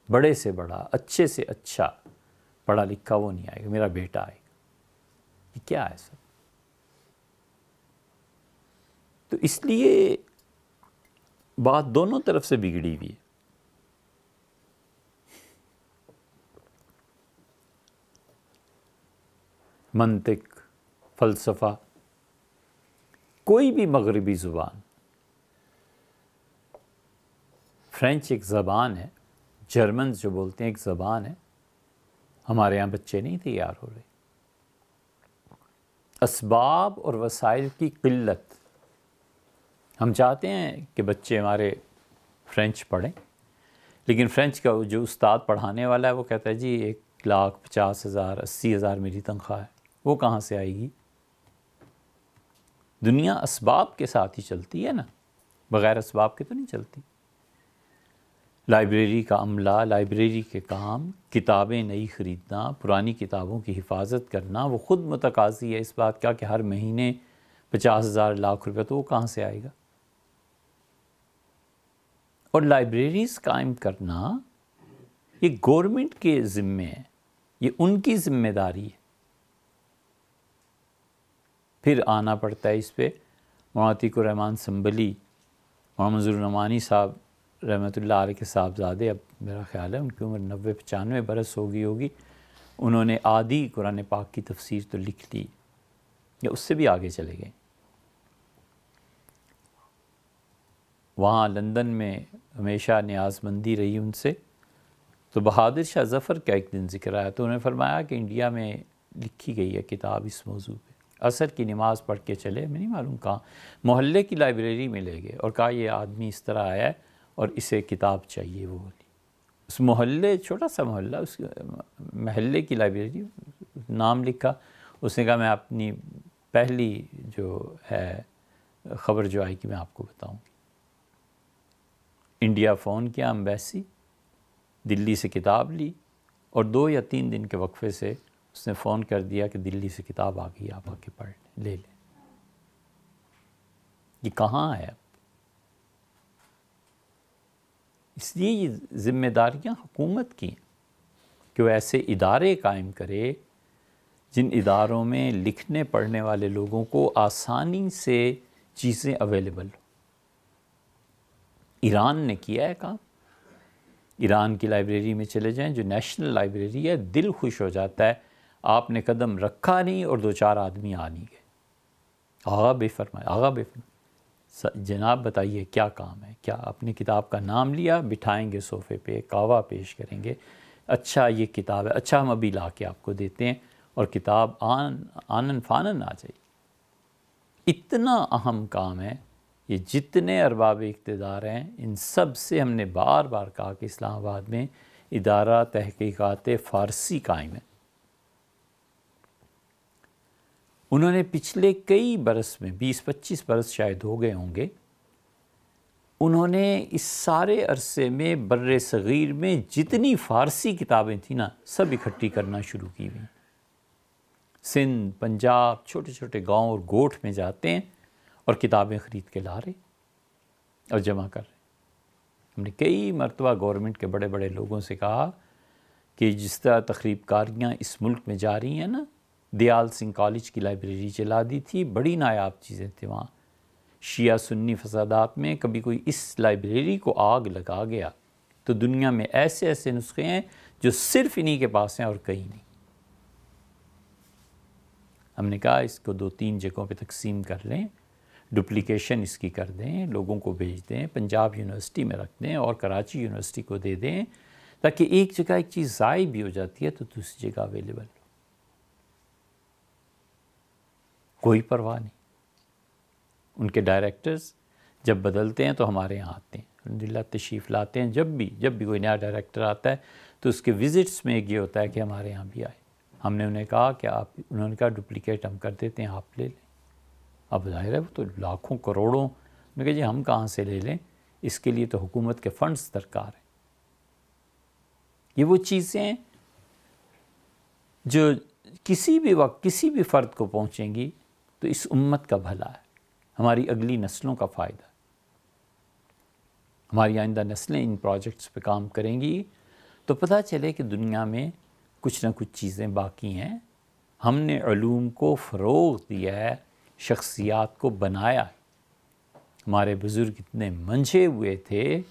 بڑے سے بڑا، اچھے سے اچھا پڑھا لکھا وہ نہیں آئے گا، میرا بیٹا آئے گا۔ یہ کیا ہے سب؟ تو اس لیے بات دونوں طرف سے بگڑی ہوئی ہے۔ منطق، فلسفہ، کوئی بھی مغربی زبان، فرینچ ایک زبان ہے، جرمنز جو بولتے ہیں ایک زبان ہے، ہمارے ہاں بچے نہیں تیار ہو رہے۔ اسباب اور وسائل کی قلت۔ ہم چاہتے ہیں کہ بچے ہمارے فرینچ پڑھیں، لیکن فرینچ کا جو استاد پڑھانے والا ہے وہ کہتا ہے جی 1,50,000 80,000 میری تنخواہ ہے، وہ کہاں سے آئے گی؟ دنیا اسباب کے ساتھ ہی چلتی ہے نا، بغیر اسباب کے تو نہیں چلتی۔ لائبریری کا عملہ، لائبریری کے کام، کتابیں نئی خریدنا، پرانی کتابوں کی حفاظت کرنا، وہ خود متقاضی ہے اس بات کا کہ ہر مہینے 50,000 لاکھ روپے، تو وہ کہاں سے آئے گا؟ اور لائبریریز قائم کرنا یہ گورنمنٹ کے ذمے ہے، یہ ان کی ذمہ داری ہے۔ پھر آنا پڑتا ہے اس پہ مولانا عتیق الرحمن سنبھلی، مولانا منظور نعمانی صاحب رحمۃ اللہ علیہ کے صاحبزادے، اب میرا خیال ہے ان کی عمر 90-95 برس ہوگی، انہوں نے آدھی قرآن پاک کی تفسیر تو لکھ لی، یا اس سے بھی آگے چلے گئے۔ وہاں لندن میں ہمیشہ نیاز مندی رہی ان سے، تو بہادر شاہ ظفر کا ایک دن ذکر آیا تو انہوں نے فرمایا کہ انڈیا میں لکھی گئی ہے کتاب اس موضوع پہ، عصر کی نماز پڑھ کے چلے، میں نہیں معلوم کہاں، محلے کی لائبریری میں لے گئے اور کہا یہ آدمی اس طرح آیا ہے اور اسے کتاب چاہیے، وہ بولی۔ اس محلے، چھوٹا سا محلہ، اس محلے کی لائبریری، نام لکھا، اس نے کہا میں اپنی پہلی جو ہے خبر جو آئی کہ میں آپ کو بتاؤں گی۔ انڈیا فون کیا ایمبیسی، دلی سے کتاب لی، اور 2 یا 3 دن کے وقفے سے اس نے فون کر دیا کہ دلی سے کتاب آ گئی، آپ آ کے پڑھ لیں، لے لیں۔ یہ کہاں ہے اب؟ اس لیے یہ ذمہ داریاں حکومت کی ہیں کہ وہ ایسے ادارے قائم کرے جن اداروں میں لکھنے پڑھنے والے لوگوں کو آسانی سے چیزیں اویلیبل ہوں۔ ایران نے کیا ہے کام، ایران کی لائبریری میں چلے جائیں جو نیشنل لائبریری ہے، دل خوش ہو جاتا ہے، آپ نے قدم رکھا نہیں اور 2-4 آدمی آ نہیں گئے، آغا بے فرمائے، آغا بے فرمائے، جناب بتائیے کیا کام ہے، کیا اپنی کتاب کا نام لیا، بٹھائیں گے صوفے پہ، قہوہ پیش کریں گے، اچھا یہ کتاب ہے، اچھا ہم ابھی لا کے آپ کو دیتے ہیں، اور کتاب آنن فانن آ جائے۔ اتنا اہم کام ہے یہ، جتنے ارباب اقتدار ہیں ان سب سے ہم نے بار بار کہا کہ اسلام آباد میں ادارہ تحقیقات فارسی قائم ہے۔ انہوں نے پچھلے کئی برس میں، 20-25 برس شاید ہو گئے ہوں گے، انہوں نے اس سارے عرصے میں بر صغیر میں جتنی فارسی کتابیں تھیں نا، سب اکٹھی کرنا شروع کی ہوئی۔ سندھ، پنجاب، چھوٹے چھوٹے گاؤں اور گوٹھ میں جاتے ہیں اور کتابیں خرید کے لا رہے اور جمع کر رہے۔ ہم نے کئی مرتبہ گورنمنٹ کے بڑے بڑے لوگوں سے کہا کہ جس طرح تخریب کاریاں اس ملک میں جاری ہیں نا، دیال سنگھ کالج کی لائبریری چلا دی تھی، بڑی نایاب چیزیں تھیں وہاں، شیعہ سنی فسادات میں کبھی کوئی اس لائبریری کو آگ لگا گیا تو دنیا میں ایسے ایسے نسخے ہیں جو صرف انہی کے پاس ہیں اور کہیں نہیں۔ ہم نے کہا اس کو 2-3 جگہوں پہ تقسیم کر لیں، ڈپلیکیشن اس کی کر دیں، لوگوں کو بھیج دیں، پنجاب یونیورسٹی میں رکھ دیں اور کراچی یونیورسٹی کو دے دیں، تاکہ ایک جگہ ایک چیز ضائع بھی ہو جاتی ہے تو دوسری جگہ اویلیبل ہو۔ کوئی پرواہ نہیں۔ ان کے ڈائریکٹرز جب بدلتے ہیں تو ہمارے یہاں آتے ہیں، الحمدللہ تشریف لاتے ہیں، جب بھی کوئی نیا ڈائریکٹر آتا ہے تو اس کے وزٹس میں یہ ہوتا ہے کہ ہمارے یہاں بھی آئے۔ ہم نے انہیں کہا کہ انہوں نے کہا ڈپلیکیٹ ہم کر دیتے ہیں، آپ لے لیں۔ اب ظاہر ہے وہ تو لاکھوں کروڑوں، میں کہا جی ہم کہاں سے لے لیں، اس کے لیے تو حکومت کے فنڈز درکار ہیں۔ یہ وہ چیزیں جو کسی بھی وقت کسی بھی فرد کو پہنچیں گی تو اس امت کا بھلا ہے، ہماری اگلی نسلوں کا فائدہ ہے۔ ہماری آئندہ نسلیں ان پروجیکٹس پہ کام کریں گی تو پتہ چلے کہ دنیا میں کچھ نہ کچھ چیزیں باقی ہیں، ہم نے علوم کو فروغ دیا ہے، شخصیات کو بنایا ہے۔ ہمارے بزرگ اتنے منجھے ہوئے تھے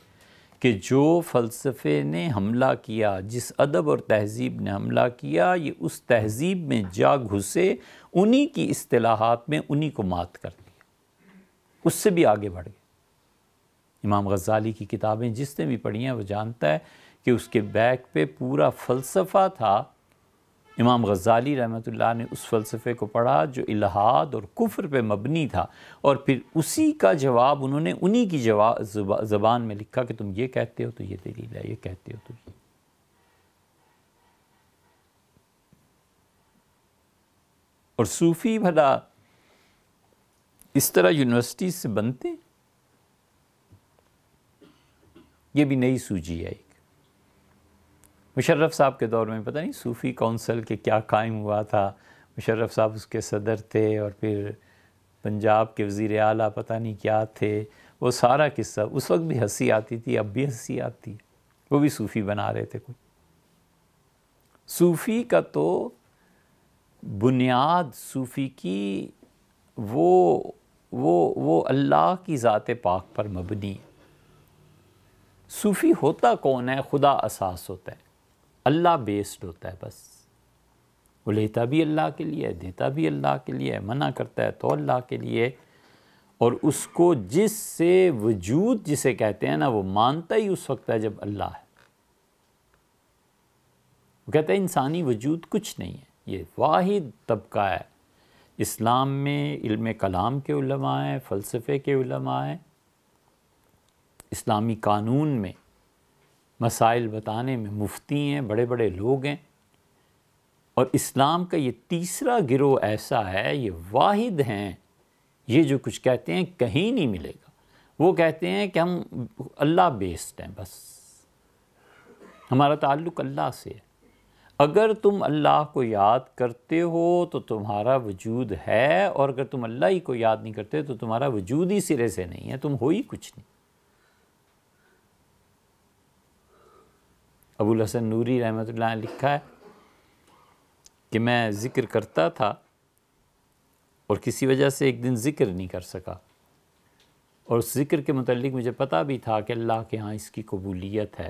کہ جو فلسفے نے حملہ کیا، جس ادب اور تہذیب نے حملہ کیا، یہ اس تہذیب میں جا گھسے، انہی کی اصطلاحات میں انہی کو مات کر دیا، اس سے بھی آگے بڑھ گئے۔ امام غزالی کی کتابیں جس نے بھی پڑھی ہیں وہ جانتا ہے کہ اس کے بیک پہ پورا فلسفہ تھا۔ امام غزالی رحمۃ اللہ نے اس فلسفے کو پڑھا جو الہاد اور کفر پہ مبنی تھا، اور پھر اسی کا جواب انہوں نے انہی کی زبان میں لکھا کہ تم یہ کہتے ہو تو یہ دلیل ہے، یہ کہتے ہو تو یہ۔ اور صوفی بھلا اس طرح یونیورسٹیز سے بنتے ہیں؟ یہ بھی نئی سوجی ہے ایک۔ مشرف صاحب کے دور میں پتہ نہیں صوفی کونسل کے کیا قائم ہوا تھا، مشرف صاحب اس کے صدر تھے، اور پھر پنجاب کے وزیر اعلیٰ پتہ نہیں کیا تھے، وہ سارا قصہ اس وقت بھی ہنسی آتی تھی، اب بھی ہنسی آتی ہے، وہ بھی صوفی بنا رہے تھے کوئی۔ صوفی کا تو بنیاد صوفی کی وہ اللہ کی ذات پاک پر مبنی ہے۔ صوفی ہوتا کون ہے؟ خدا اساس ہوتا ہے، اللہ بیسڈ ہوتا ہے، بس وہ لیتا بھی اللہ کے لیے ہے، دیتا بھی اللہ کے لیے ہے، منع کرتا ہے تو اللہ کے لیے، اور اس کو جس سے وجود جسے کہتے ہیں نا وہ مانتا ہی اس وقت ہے جب اللہ ہے۔ وہ کہتا ہے انسانی وجود کچھ نہیں ہے، یہ واحد طبقہ ہے۔ اسلام میں علم کلام کے علماء ہیں، فلسفے کے علماء ہیں، اسلامی قانون میں مسائل بتانے میں مفتی ہیں، بڑے بڑے لوگ ہیں، اور اسلام کا یہ تیسرا گروہ ایسا ہے، یہ واحد ہیں، یہ جو کچھ کہتے ہیں کہیں نہیں ملے گا۔ وہ کہتے ہیں کہ ہم اللہ بیسڈ ہیں، بس ہمارا تعلق اللہ سے ہے، اگر تم اللہ کو یاد کرتے ہو تو تمہارا وجود ہے، اور اگر تم اللہ ہی کو یاد نہیں کرتے تو تمہارا وجود ہی سرے سے نہیں ہے، تم ہو ہی کچھ نہیں۔ ابو الحسن نوری رحمۃ اللہ نے لکھا ہے کہ میں ذکر کرتا تھا اور کسی وجہ سے ایک دن ذکر نہیں کر سکا، اور اس ذکر کے متعلق مجھے پتہ بھی تھا کہ اللہ کے ہاں اس کی قبولیت ہے۔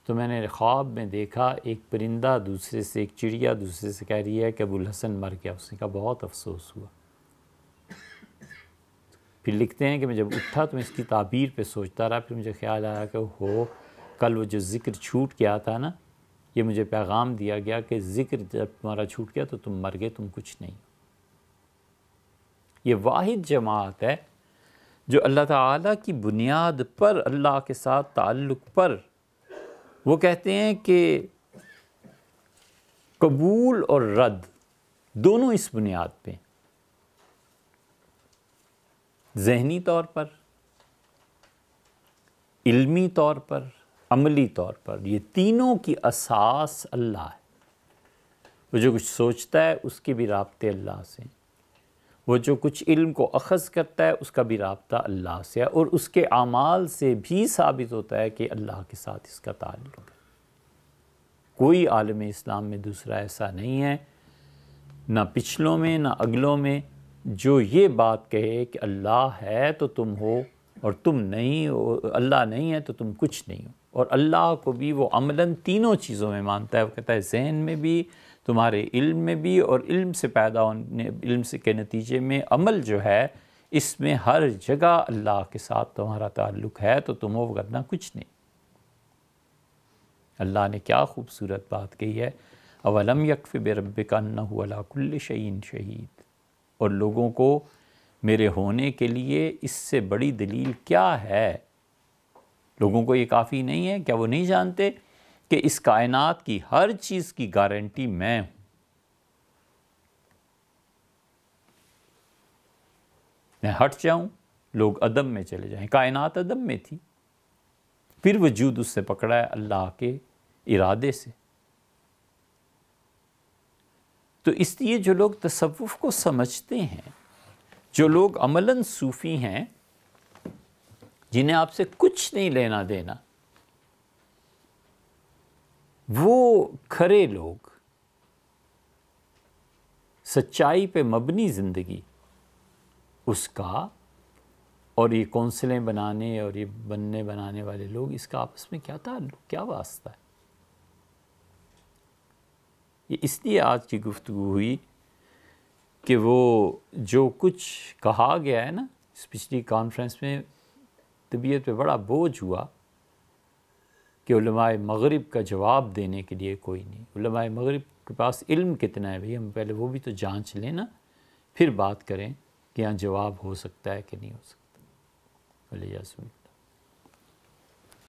تو میں نے خواب میں دیکھا ایک پرندہ دوسرے سے، ایک چڑیا دوسرے سے کہہ رہی ہے کہ ابو الحسن مر گیا۔ اس نے کہا بہت افسوس ہوا۔ پھر لکھتے ہیں کہ میں جب اٹھا تو میں اس کی تعبیر پہ سوچتا رہا، پھر مجھے خیال آیا کہ کل وہ جو ذکر چھوٹ گیا تھا نا، یہ مجھے پیغام دیا گیا کہ ذکر جب تمہارا چھوٹ گیا تو تم مر گئے، تم کچھ نہیں۔ یہ واحد جماعت ہے جو اللہ تعالیٰ کی بنیاد پر، اللہ کے ساتھ تعلق پر، وہ کہتے ہیں کہ قبول اور رد دونوں اس بنیاد پہ، ذہنی طور پر، علمی طور پر، عملی طور پر، یہ تینوں کی اساس اللہ ہے۔ وہ جو کچھ سوچتا ہے اس کے بھی رابطے اللہ سے، وہ جو کچھ علم کو اخذ کرتا ہے اس کا بھی رابطہ اللہ سے ہے، اور اس کے اعمال سے بھی ثابت ہوتا ہے کہ اللہ کے ساتھ اس کا تعلق ہے۔ کوئی عالم اسلام میں دوسرا ایسا نہیں ہے، نہ پچھلوں میں نہ اگلوں میں، جو یہ بات کہے کہ اللہ ہے تو تم ہو، اور تم نہیں ہو، اللہ نہیں ہے تو تم کچھ نہیں ہو۔ اور اللہ کو بھی وہ عملاً تینوں چیزوں میں مانتا ہے۔ وہ کہتا ہے ذہن میں بھی، تمہارے علم میں بھی، اور علم سے پیدا ہونے، علم سے کے نتیجے میں عمل جو ہے، اس میں ہر جگہ اللہ کے ساتھ تمہارا تعلق ہے تو تم ہو، ورنہ کچھ نہیں۔ اللہ نے کیا خوبصورت بات کہی ہے، اولم یکف بربک انہ علی کل شیء شہید۔ اور لوگوں کو میرے ہونے کے لیے اس سے بڑی دلیل کیا ہے؟ لوگوں کو یہ کافی نہیں ہے؟ کیا وہ نہیں جانتے کہ اس کائنات کی ہر چیز کی گارنٹی میں ہوں؟ میں ہٹ جاؤں، لوگ عدم میں چلے جائیں۔ کائنات عدم میں تھی، پھر وجود اس سے پکڑا ہے اللہ کے ارادے سے۔ تو اس لیے جو لوگ تصوف کو سمجھتے ہیں، جو لوگ عملاً صوفی ہیں، جنہیں آپ سے کچھ نہیں لینا دینا، وہ کھرے لوگ، سچائی پہ مبنی زندگی اس کا، اور یہ کونسلیں بنانے اور یہ بنانے والے لوگ، اس کا آپس میں کیا تعلق، کیا واسطہ ہے؟ یہ اس لیے آج کی گفتگو ہوئی کہ وہ جو کچھ کہا گیا ہے نا اس پچھلی کانفرنس میں، طبیعت پہ بڑا بوجھ ہوا کہ علماء مغرب کا جواب دینے کے لیے کوئی نہیں۔ علماء مغرب کے پاس علم کتنا ہے بھئی، ہم پہلے وہ بھی تو جانچ لیں نا، پھر بات کریں کہ یہاں جواب ہو سکتا ہے کہ نہیں ہو سکتا۔